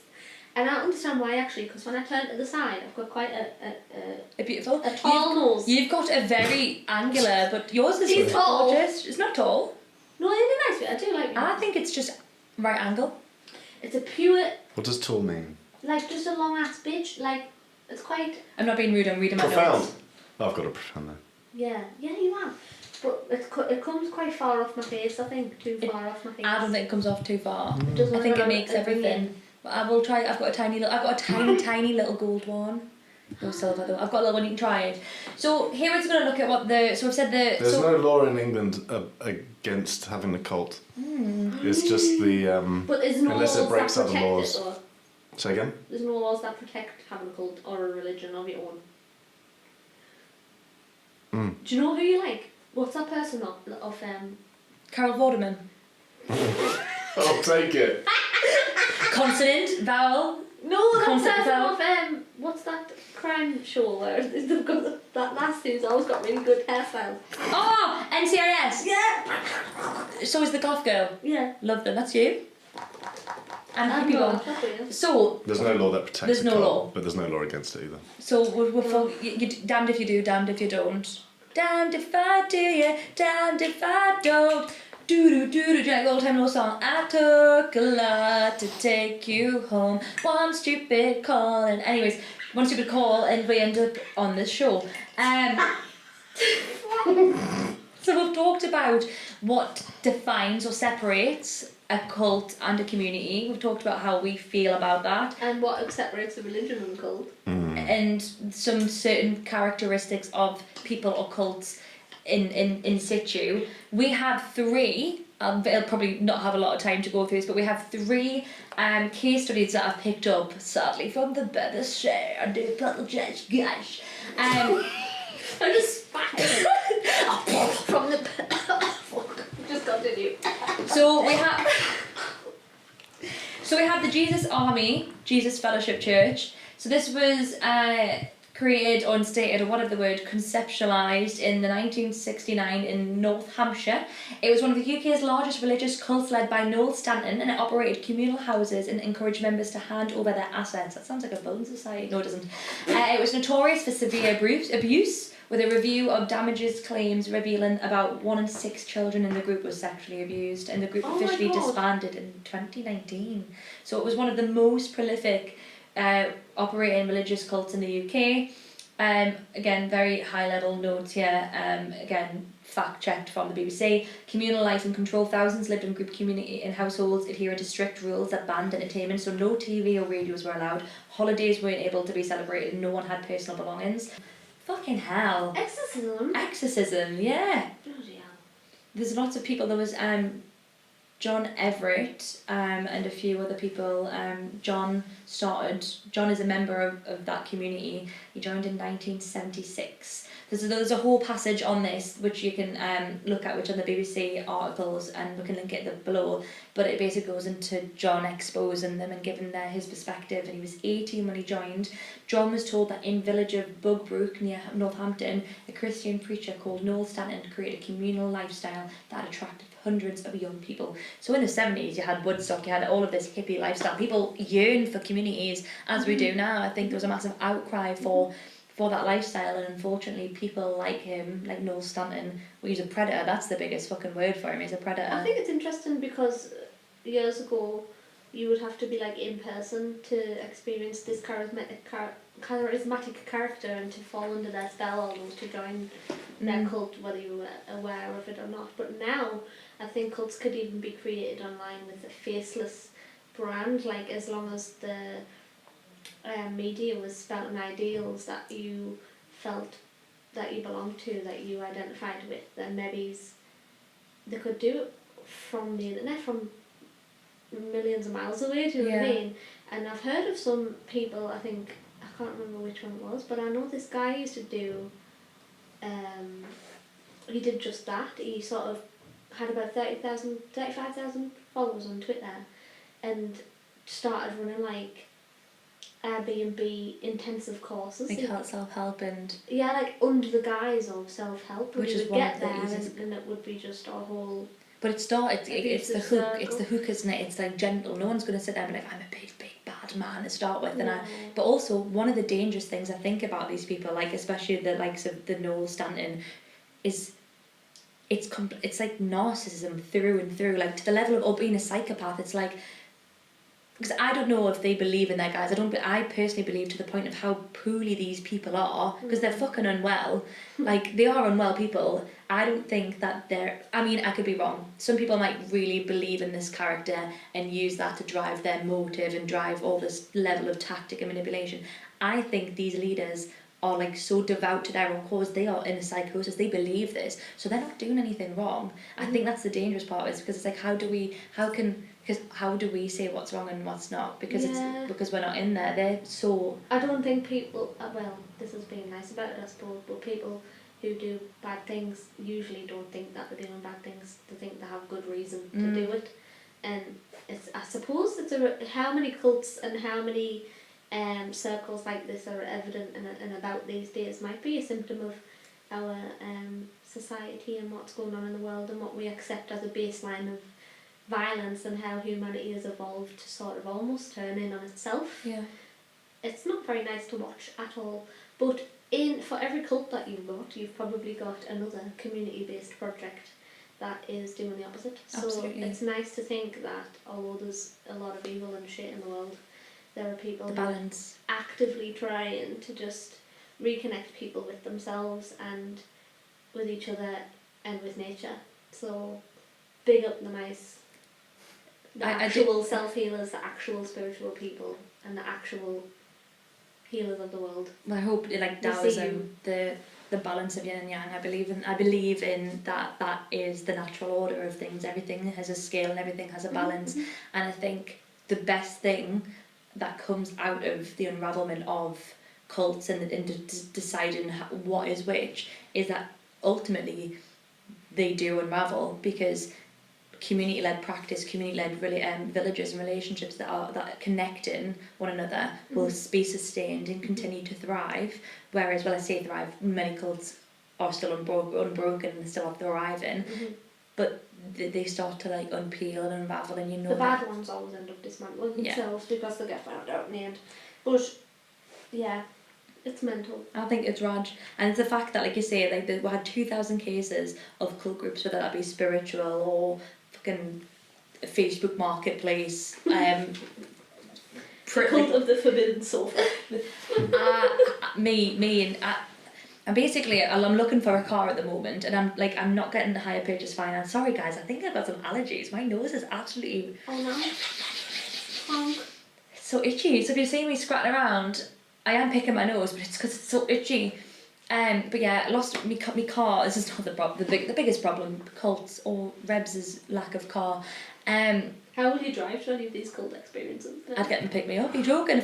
And I don't understand why, actually, because when I turn to the side, I've got quite A beautiful. a tall nose. You've got a very angular, but yours is It's tall. gorgeous. It's not tall. No, it's a nice bit. I do like it. I think it's just right angle. It's a pure, What does tall mean? like, just a long ass bitch. Like, it's quite... I'm not being rude, I'm reading my Profound. notes. I've got a profound there. Yeah, you are. But it comes quite far off my face, I think. Too far off my face. I don't think it comes off too far. It doesn't I think it around makes the ring. everything. But I will try. I've got a tiny little gold one. No silver though. I've got a little one. You can try it. So Heywood's going to look at what the. So I've said the. There's so, no law in England against having a cult. It's just the But there's no unless it laws breaks that other protect laws. it, or Say again. there's no laws that protect having a cult or a religion of your own. Do you know who you like? What's that person of Carol Vorderman. I'll take it. Consonant, vowel. No, that Concept person vowel. of what's that crime show where they've got that last dude's always got really good hairstyles. Oh, NCIS. Yeah. So is the goth girl. Yeah. Love them. That's you. And I'm happy not one. happy. So There's no law that protects There's a no cult, law. but there's no law against it either. So we're you damned if you do, damned if you don't. Damned if I do, yeah, damned if I don't. Do do do do, like the old time old song. I took a lot to take you home. One stupid call, and anyways, one stupid call, and we end up on this show. So we've talked about what defines or separates a cult and a community. We've talked about how we feel about that. And what separates a religion and a cult? And some certain characteristics of people or cults in situ. We have three, I'll probably not have a lot of time to go through this, but we have three case studies that I've picked up, sadly, from the BBC. I do apologise, guys. I just spat from the... Fuck. Just continue. So we have the Jesus Army, Jesus Fellowship Church. So this was created or instated, or whatever the word, conceptualised in the 1969 in North Hampshire. It was one of the UK's largest religious cults, led by Noel Stanton, and it operated communal houses and encouraged members to hand over their assets. That sounds like a building society. No, it doesn't. It was notorious for severe abuse, with a review of damages claims revealing about 1 in 6 children in the group was sexually abused, and the group Oh my officially God. disbanded in 2019. So it was one of the most prolific operating religious cults in the UK. Again, very high level notes here. Again, fact checked from the BBC. Communal life and control. Thousands lived in group community in households adhering to strict rules that banned entertainment, so no TV or radios were allowed. Holidays weren't able to be celebrated, and no one had personal belongings. Fucking hell. Exorcism? Exorcism, yeah. Bloody hell. There's lots of people. There was John Everett and a few other people. John is a member of that community. He joined in 1976. There's a whole passage on this which you can look at, which on the BBC articles, and we can link it below. But it basically goes into John exposing them and giving his perspective. And he was 18 when he joined. John was told that in village of Bugbrook near Northampton, a Christian preacher called Noel Stanton created a communal lifestyle that attracted hundreds of young people. So in the 70s you had Woodstock, you had all of this hippie lifestyle. People yearned for communities as we do now. I think there was a massive outcry for that lifestyle, and unfortunately people like him, like Noel Stanton, he's a predator. That's the biggest fucking word for him. He's a predator. I think it's interesting because years ago you would have to be like in person to experience this charismatic character and to fall under their spell almost, to join their cult, whether you were aware of it or not. But now I think cults could even be created online with a faceless brand, like as long as the media was spouting ideals that you felt that you belonged to, that you identified with, then maybe they could do it from the internet, from millions of miles away, do you know what I mean? And I've heard of some people, I think, I can't remember which one it was, but I know this guy used to do, he did just that. He sort of had about 35,000 followers on Twitter and started running like Airbnb intensive courses. Like self-help and... Yeah, like under the guise of self-help. Which is one of the easiest... and it would be just a whole... But it's the hook, it's the hook, isn't it? It's like gentle. No one's going to sit there and be like, I'm a big bad man to start with. Yeah. But also, one of the dangerous things I think about these people, like especially the likes of the Noel Stanton, is it's like narcissism through and through, like to the level of being a psychopath. It's like, because I don't know if they believe in their guys. I personally believe to the point of how poorly these people are, because they're fucking unwell. Like, they are unwell people. I don't think that I mean, I could be wrong. Some people might really believe in this character and use that to drive their motive and drive all this level of tactic and manipulation. I think these leaders are like so devout to their own cause. They are in a psychosis. They believe this, so they're not doing anything wrong. I think that's the dangerous part, is because it's like, how do we say what's wrong and what's not? Because it's because we're not in there. They're so... I don't think people... well, this is being nice about it, I suppose, but people who do bad things usually don't think that they're doing bad things. They think they have good reason to do it. And I suppose it's how many cults and how many circles like this are evident and about these days might be a symptom of our society and what's going on in the world and what we accept as a baseline of violence, and how humanity has evolved to sort of almost turn in on itself. Yeah. It's not very nice to watch at all. But for every cult that you've probably got another community-based project that is doing the opposite. Absolutely. So it's nice to think that although there's a lot of evil and shit in the world, there are people who are actively trying to just reconnect people with themselves and with each other and with nature. So big up the actual self-healers, the actual spiritual people, and the actual healers of the world. Well, I hope, like Taoism, the balance of yin and yang. I believe in that is the natural order of things. Everything has a scale and everything has a balance. And I think the best thing that comes out of the unravelment of cults and deciding what is which is that ultimately they do unravel, because community-led practice, community-led villages and relationships that are connecting one another will be sustained and continue to thrive. Whereas, well, I say thrive, many cults are still unbroken and still thriving, but they start to like unpeel and unravel, and you know the bad ones always end up dismantling themselves because they get found out in the end. But yeah, it's mental. I think it's raj, and it's the fact that, like you say, like we had 2,000 cases of cult groups, whether that be spiritual or fucking Facebook Marketplace, cult of the forbidden sofa. And basically, I'm looking for a car at the moment, and I'm not getting the higher purchase finance. Sorry guys, I think I've got some allergies. My nose is absolutely... Oh no. Honk. It's so itchy. So if you see me scratching around, I am picking my nose, but it's because it's so itchy. But yeah, I lost my car. This is not the problem. The biggest problem, cults or Rebs' lack of car. How will you drive to any of these cult experiences? I'd get them to pick me up. Are you joking?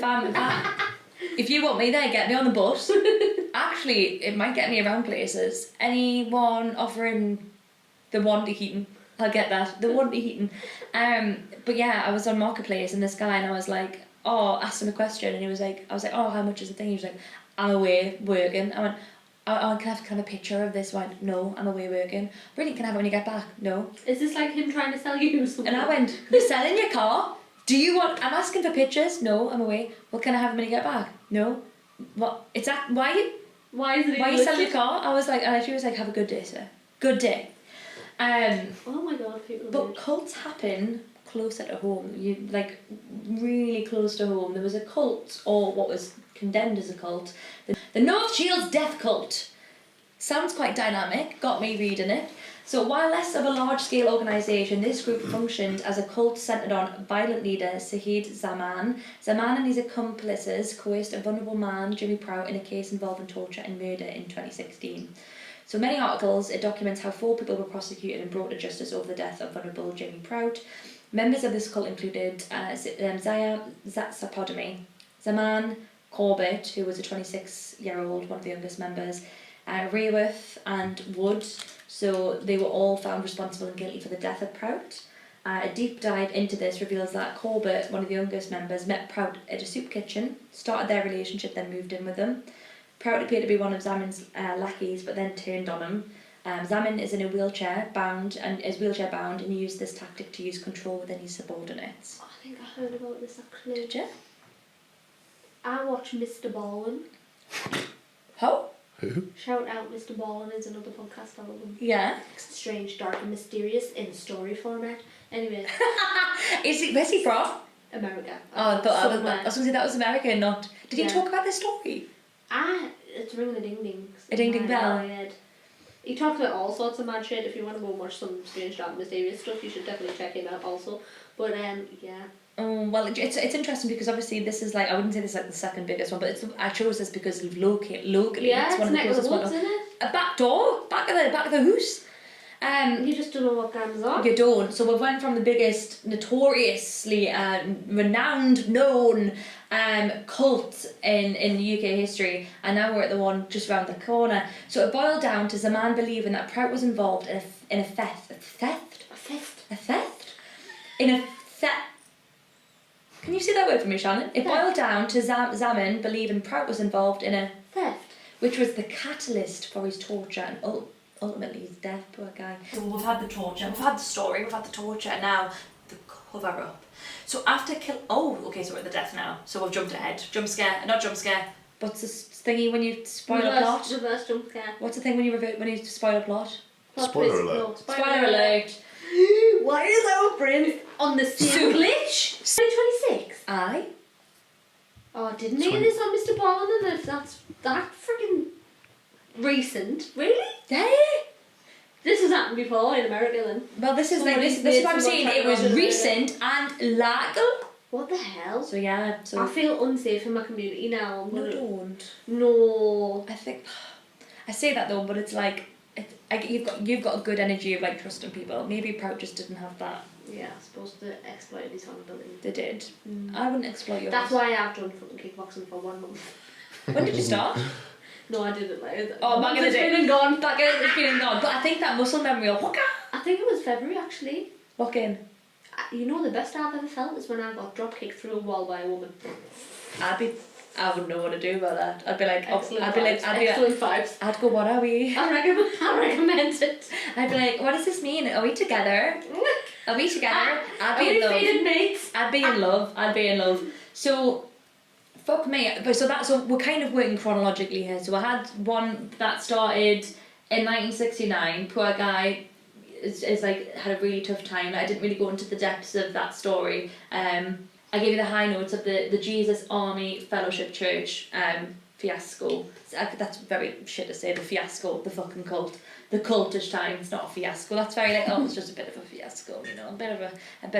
If you want me there, get me on the bus. Actually, it might get me around places. Anyone offering the one to heating, I'll get that. The one to heating. But yeah, I was on Marketplace and this guy, and I was like, asked him a question, and I was like, how much is the thing? He was like, I'm away working. I went, can I have a picture of this? I went, no, I'm away working. Really, can I have it when you get back? No. Is this like him trying to sell you something? And I went, you're selling your car? Do you want... I'm asking for pictures? No, I'm away. Well, can I have them when you get back? No. What? Why are you selling your car? I was like, and she was like, have a good day, sir. Good day. Oh my god, people are But weird. cults happen closer to home. You like really close to home. There was a cult, or what was condemned as a cult, the North Shields Death Cult. Sounds quite dynamic. Got me reading it. So while less of a large-scale organisation, this group functioned as a cult centred on violent leader Saheed Zaman. Zaman and his accomplices coerced a vulnerable man, Jimmy Prout, in a case involving torture and murder in 2016. So many articles, it documents how 4 people were prosecuted and brought to justice over the death of vulnerable Jimmy Prout. Members of this cult included Zaman, Corbett, who was a 26-year-old, one of the youngest members, Rayworth and Wood. So they were all found responsible and guilty for the death of Prout. A deep dive into this reveals that Corbett, one of the youngest members, met Prout at a soup kitchen, started their relationship, then moved in with them. Prout appeared to be one of Zaman's lackeys, but then turned on him. Zaman is in a wheelchair bound and used this tactic to use control within his subordinates. I think I heard about this actually. Did you? I watched Mr. Ballin. How? Who? Shout out Mr. Ballin is another podcast album. Yeah. Strange, dark and mysterious in story format. Anyway. Where's he from? America. Oh, I thought I was Somewhere. going to say that was American, not... Did he Yeah. talk about this story? It's ringing a ding ding. A ding ding bell. He talks about all sorts of mad shit. If you want to go and watch some strange, dark, mysterious stuff, you should definitely check him out also. But yeah. Oh, well, it's interesting because obviously this is like, I wouldn't say this is like the second biggest one, but I chose this because of locally Yeah, it's one of the neck of the closest woods, ones. isn't it? A back door, back of the house. You just don't know what games are. You don't. So we went from the biggest, notoriously renowned, known cult in UK history, and now we're at the one just around the corner. So it boiled down to Zaman believing that Prout was involved in a theft. Can you say that word for me, Shannon? It boiled down to Zaman believing Prout was involved in a Theft. which was the catalyst for his torture and ultimately his death, poor guy. So we've had the torture, we've had the story, we've had the torture, and now the cover-up. So after okay, so we're at the death now. So we've jumped ahead. Jump scare, not jump scare. What's the thingy when you spoil a plot? Reverse jump scare. What's the thing when you spoil a plot? Plot Spoiler twist. alert. No, Spoiler alert. Why is our brains on the same glitch? 2026. Aye. Oh, didn't he? This on Mr. Ballin, and that's that freaking recent. Really? Yeah. This has happened before in America then. Well, this is Somebody's this is what I'm made saying. someone It was try to recent and legal. What the hell? So yeah. So I feel unsafe in my community now. I'm no, gonna... don't. No. I think I say that though, but it's like you've got a good energy of like trusting people. Maybe Prout just didn't have that. Yeah, supposed to exploit his vulnerability. They did. I wouldn't exploit yours. That's why I've done fucking kickboxing for 1 month. When did you start? No, I didn't. Like, Oh, back in the day. It's been and gone. Back in it's been and gone. But I think that muscle memory will I think it was February actually. lock in. You know the best I've ever felt is when I got drop kicked through a wall by a woman. I wouldn't know what to do about that. I'd be like, Excellent vibes. I'd go, what are we? I recommend it. I'd be like, what does this mean? Are we together? Are we together? I'd Are be we in love. fated mates? I'd be in love. I'd be in love. So, fuck me. But so we're kind of working chronologically here. So I had one that started in 1969. Poor guy is like had a really tough time. I didn't really go into the depths of that story. I gave you the high notes of the Jesus Army Fellowship Church fiasco. That's very shit to say, the fiasco, the fucking cult. The cultish time, it's not a fiasco. That's very like, it's just a bit of a fiasco, you know, a bit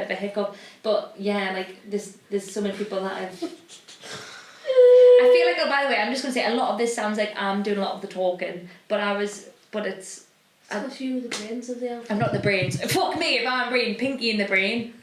of a hiccup. But yeah, like there's so many people that I've I feel like, oh, by the way, I'm just going to say, a lot of this sounds like I'm doing a lot of the talking, but it's... Because you the brains of the outfit. I'm not the brains. Fuck me if I'm brain. Pinky in the brain.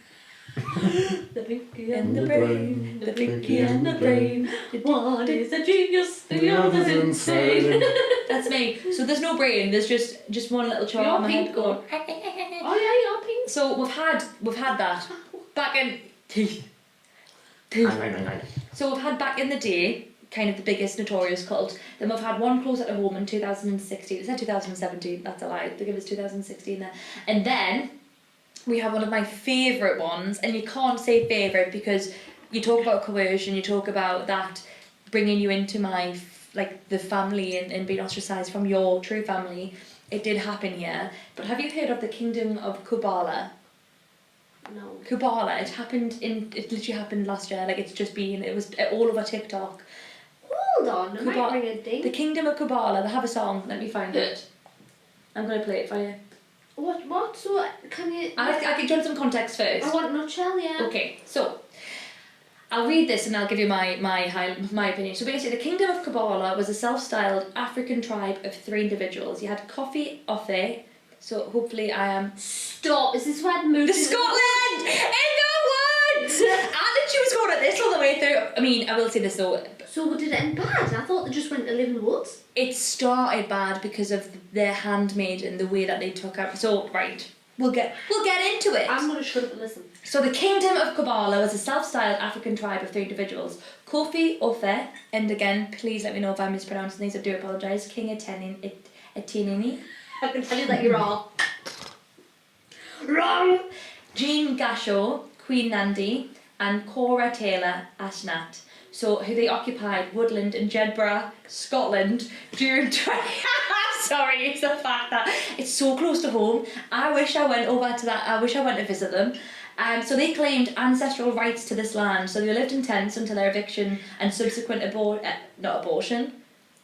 The pinky and the brain. The pinky and the brain. One is a genius, the other's insane. That's me. So there's no brain. There's just one little child on my head going. Oh yeah, you're pink. So we've had that back in teeth. So we've had back in the day, kind of the biggest notorious cult. Then we've had one closer to home in 2016. It said 2017. That's a lie. They give us 2016 there. And then we have one of my favourite ones, and you can't say favourite because you talk about coercion, you talk about that bringing you into my, like, the family and being ostracised from your true family. It did happen here. But have you heard of the Kingdom of Kubala? No. Kubala, it literally happened last year, like it was all over TikTok. Hold on, it might ring a ding. The Kingdom of Kubala, they have a song, let me find it. I'm going to play it for you. What? So, can you... I can give some context first. I want a nutshell, yeah. Okay, so, I'll read this and I'll give you my opinion. So basically, the Kingdom of Kubala was a self-styled African tribe of 3 individuals. You had Kofi Ofe, so hopefully I am... Stop, is this where the movie... The Scotland! In the woods! I think she was going at this all the way through. I mean, I will say this though. So did it end bad? I thought they just went to live in the woods. It started bad because of their handmaid and the way that they took out. So, right, we'll get into it. I'm going to shut up and listen. So the Kingdom of Kubala was a self-styled African tribe of 3 individuals. Kofi Ofe, and again, please let me know if I'm mispronouncing these, I do apologise, King Atenini. I can tell you that you're all wrong. Jean Gasho, Queen Nandi, and Cora Taylor Ashnat. So who they occupied Woodland and Jedburgh, Scotland during sorry, it's the fact that it's so close to home. I wish I went over to that. I wish I went to visit them. So they claimed ancestral rights to this land. So they lived in tents until their eviction and subsequent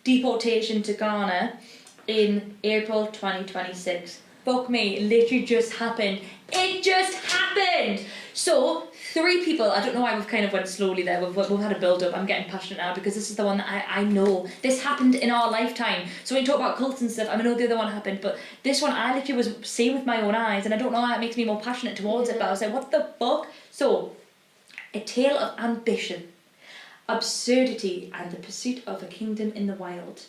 deportation to Ghana in April 2026. Fuck me, it literally just happened. It just happened! So, 3 people, I don't know why we've kind of went slowly there, we've had a build-up, I'm getting passionate now because this is the one that I know. This happened in our lifetime. So when you talk about cults and stuff, I know the other one happened, but this one I literally was seeing with my own eyes, and I don't know why it makes me more passionate towards it, but I was like, what the fuck? So, a tale of ambition, absurdity, and the pursuit of a kingdom in the wild.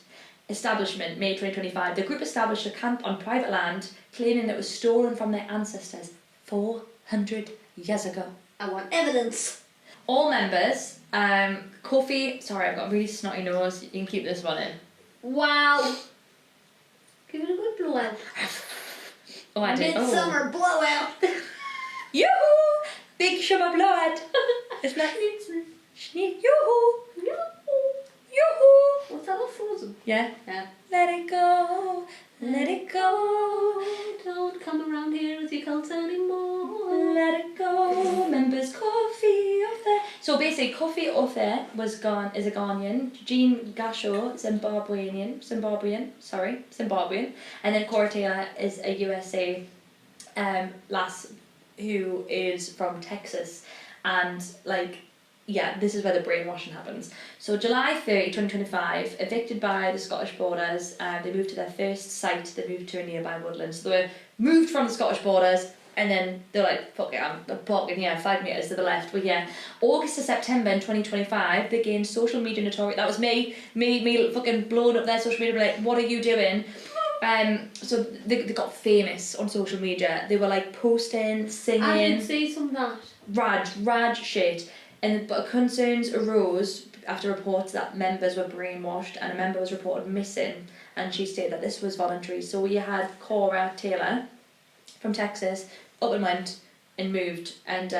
Establishment, May 2025. The group established a camp on private land, claiming it was stolen from their ancestors 400 years ago. I want evidence. All members, Kofi, sorry, I've got a really snotty nose, you can keep this one in. Wow. Give it a good blowout. Oh, I did. Midsummer blowout. Yoo-hoo! Big summer blowout. It's like, yoo-hoo! Yoo-hoo! What's that, all Frozen? Yeah. Yeah. Let it go, let it go. Don't come around here with your cults anymore. Let it go. Members Kofi Ofe. So basically, Kofi Ofe is a Ghanaian. Jean Gasho, Zimbabwean. And then Cora Taylor is a USA lass who is from Texas. And this is where the brainwashing happens. So July 30, 2025, evicted by the Scottish borders, they moved to their first site, they moved to a nearby woodland. So they were moved from the Scottish borders, and then they're like, fuck it, I'm parking here 5 metres to the left. But yeah, August to September in 2025, they gained social media notoriety. That was me fucking blowing up their social media, like, what are you doing? So they got famous on social media. They were like posting, singing. I didn't see some of that. Rad shit. But concerns arose after reports that members were brainwashed, and a member was reported missing, and she stated that this was voluntary. So you had Cora Taylor from Texas up and went and moved, and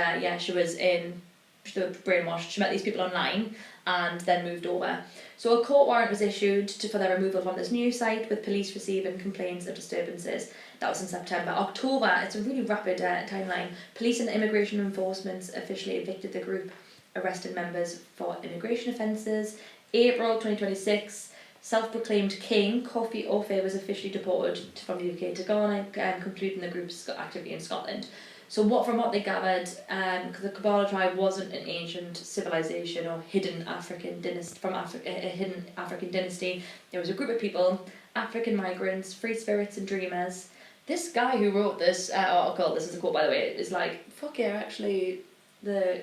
she was brainwashed. She met these people online and then moved over. So a court warrant was issued for their removal from this new site, with police receiving complaints of disturbances. That was in September. October, it's a really rapid timeline. Police and immigration enforcement officially evicted the group, arrested members for immigration offences. April 2026, self-proclaimed king Kofi Ofe was officially deported from the UK to Ghana, concluding the group's activity in Scotland. So from what they gathered, because the Kabbalah tribe wasn't an ancient civilization or hidden African dynasty a hidden African dynasty. There was a group of people, African migrants, free spirits and dreamers. This guy who wrote this article, this is a quote by the way, is like, fuck yeah, actually, the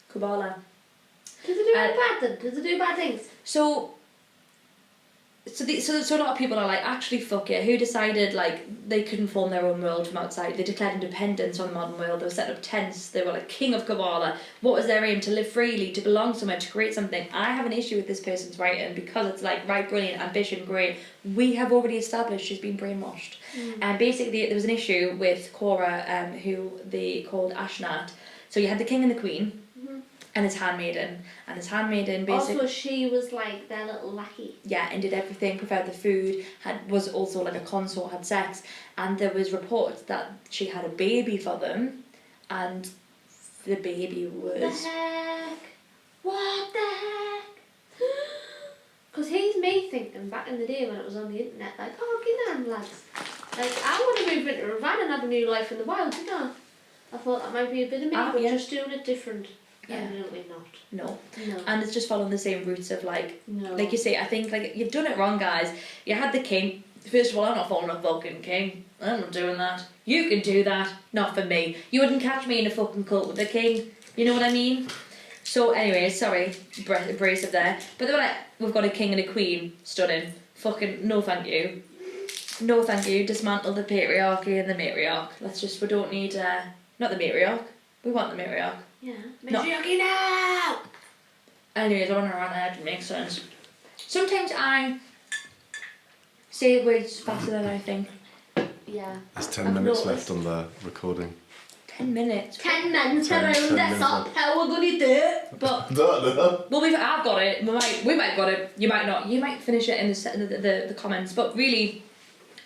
Kabbalah. Does it do bad then? Does it do bad things? So a lot of people are like, actually, fuck it. Who decided like they couldn't form their own world from outside? They declared independence on the modern world. They were setting up tents. They were like king of Kabbalah. What was their aim? To live freely, to belong somewhere, to create something. I have an issue with this person's writing because it's like, right, brilliant, ambition, great. We have already established she's been brainwashed. And basically, there was an issue with Korah, who they called Ashnat. So you had the king and the queen. And his handmaiden, basically. Also, she was like their little lackey. Yeah, and did everything, prepared the food, was also like a consort, had sex, and there was reports that she had a baby for them, and the baby was. What the heck? What the heck? Because he's me thinking back in the day when it was on the internet, like, oh, get on, lads. Like, I want to move into a van and have a new life in the wild, you know. I thought that might be a bit of me, but just doing it different. Yeah. Evidently not. No. And it's just following the same roots of like, no. Like you say, I think like you've done it wrong, guys. You had the king. First of all, I'm not following a fucking king. I'm not doing that. You can do that. Not for me. You wouldn't catch me in a fucking cult with the king. You know what I mean? So anyway, sorry, abrasive there. But they were like, we've got a king and a queen. Stunning. Fucking no thank you. No thank you. Dismantle the patriarchy and the matriarch. We don't need, not the matriarch. We want the matriarch. Yeah. Matriarchy now! Anyways, I went around there, it didn't make sense. Sometimes I say words faster than I think. Yeah. There's 10 minutes left on the recording. 10 minutes? 10 minutes around, that's not how we're going to do it. But, well, I've got it. We might got it. You might not. You might finish it in the comments. But really,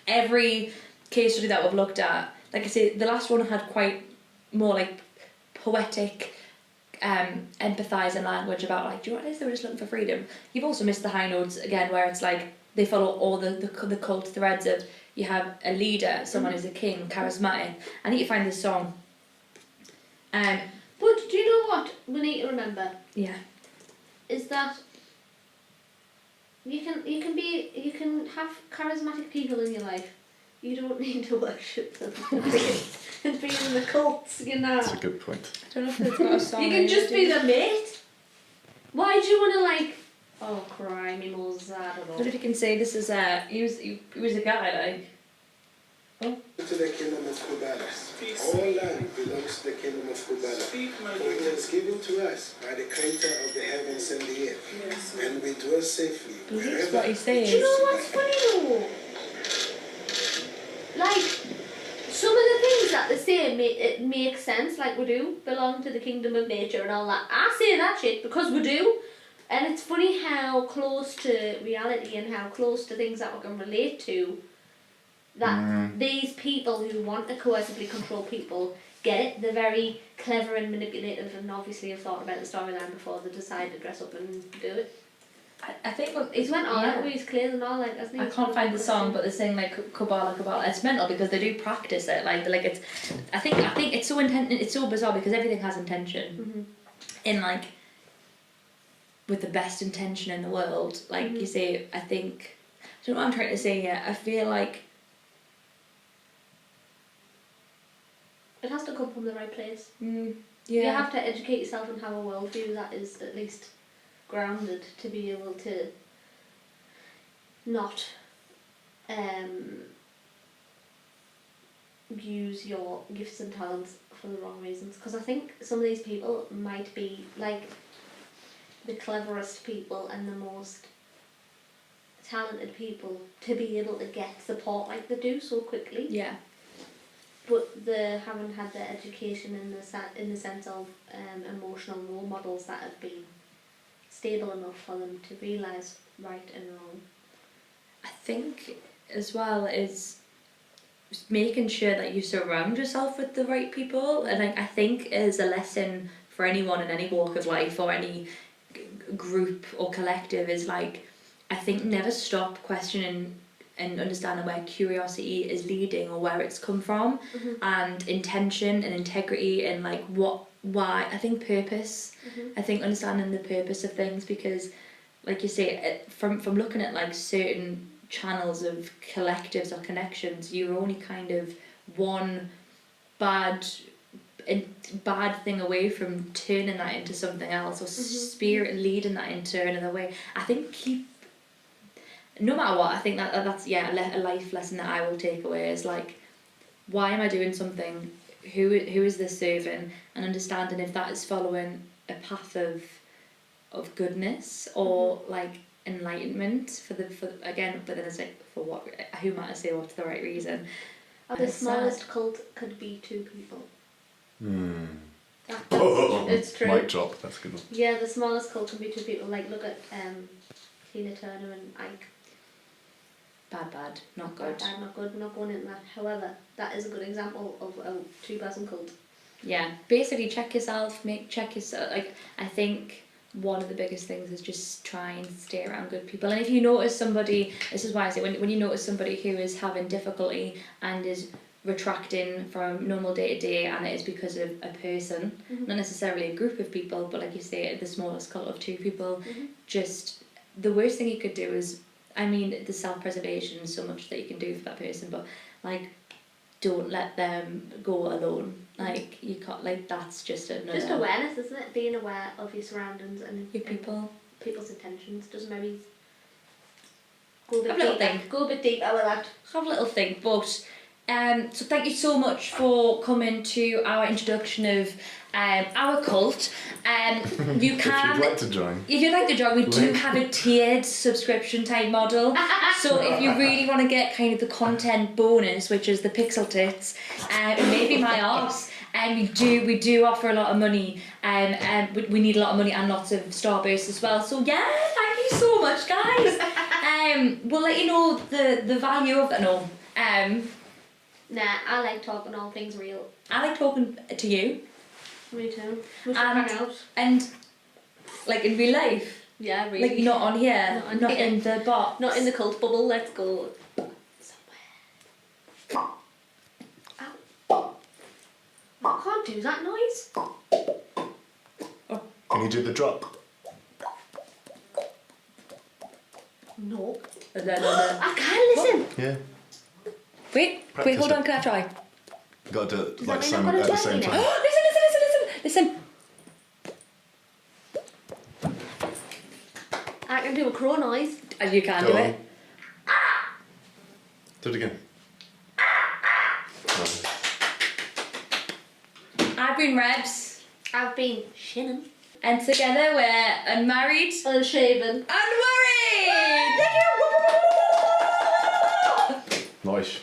every case study that we've looked at, like I say, the last one had quite more like poetic, empathising language about like, do you know what it is? They were just looking for freedom. You've also missed the high notes again, where it's like they follow all the cult threads of you have a leader, someone who's a king, charismatic. I need to find this song. But do you know what we need to remember? Yeah. Is that you can have charismatic people in your life. You don't need to worship them and be in the cults, you know. That's a good point. I don't know if it's got a song. You can just be the mate. Why do you want to like? Oh, cry me Moses, I don't know. What if you can say this is he was a guy like. Oh. To the kingdom of Kubala. All land belongs to the kingdom of Kubala. For it is given to us by the creator of the heavens and the earth. Yes. And we dwell safely wherever. That's what he's saying. Do you know what's funny though? Like, some of the things that they say it makes sense, like we do belong to the kingdom of nature and all that. I say that shit because we do. And it's funny how close to reality and how close to things that we can relate to that these people who want to coercively control people get it. They're very clever and manipulative and obviously have thought about the storyline before they decide to dress up and do it. I think he's went on it with his clothes and all like, hasn't he? I can't find the song, but they're saying like Kabbalah. It's mental because they do practice it. Like it's. I think it's so it's so bizarre because everything has intention. In like. With the best intention in the world, like you say, I think. I don't know what I'm trying to say here. I feel like. It has to come from the right place. Yeah. You have to educate yourself and have a worldview that is at least grounded to be able to not use your gifts and talents for the wrong reasons. Because I think some of these people might be like the cleverest people and the most talented people to be able to get support like they do so quickly. Yeah. But they haven't had the education in the sense of emotional role models that have been stable enough for them to realise right and wrong. I think as well is making sure that you surround yourself with the right people, and I think is a lesson for anyone in any walk of life or any group or collective is like, I think never stop questioning and understanding where curiosity is leading or where it's come from, and intention and integrity and like why I think purpose. I think understanding the purpose of things, because like you say, from looking at like certain channels of collectives or connections, you're only kind of one bad thing away from turning that into something else, or spirit leading that into another way. I think no matter what, I think that's a life lesson that I will take away is like, why am I doing something? Who is this serving? And understanding if that is following a path of goodness or like enlightenment for again, but then it's like, for what? Who might I say what's the right reason? The smallest cult could be 2 people. It's true. Mic drop, that's a good one. Yeah, the smallest cult can be 2 people. Like, look at Tina Turner and Ike. Bad, not good. Bad, not good, not going into that. However, that is a good example of a 2-person cult. Yeah, basically check yourself, like, I think one of the biggest things is just try and stay around good people. And if you notice somebody, this is why I say, when you notice somebody who is having difficulty and is retracting from normal day to day, and it is because of a person, not necessarily a group of people, but like you say, the smallest cult of 2 people, just the worst thing you could do is, I mean, the self-preservation is so much that you can do for that person, but like, don't let them go alone. Like, you can't, like, that's just another... Just awareness, isn't it? Being aware of your surroundings and your people. People's intentions. Doesn't maybe go a bit Have a little deeper. think. Go a bit deeper with that. Have a little think, but so thank you so much for coming to our introduction of our cult. You can, if you'd like to join. If you'd like to join, we do have a tiered subscription type model. So if you really want to get kind of the content bonus, which is the pixel tits, and maybe my arse, and we do offer a lot of money, and we need a lot of money and lots of starbursts as well. So yeah, thank you so much, guys. We'll let you know the value of it. No. Nah, I like talking all things real. I like talking to you. Me too. We should hang out. And like in real life. Yeah, really. Like not on here. Not in the box. Not in the cult bubble. Let's go somewhere. Ow. I can't do that noise. Can you do the drop? No. I can listen. Yeah. Wait, Practice hold it. on, can I try? You got to do it Does like that mean I'm at gonna the same try time. Listen. I can do a crow noise. As you can Go do on. it. Do it again. I've been Rebs. I've been Shannon. And together we're Unmarried. Unshaven. Unworried! Thank you! Nice.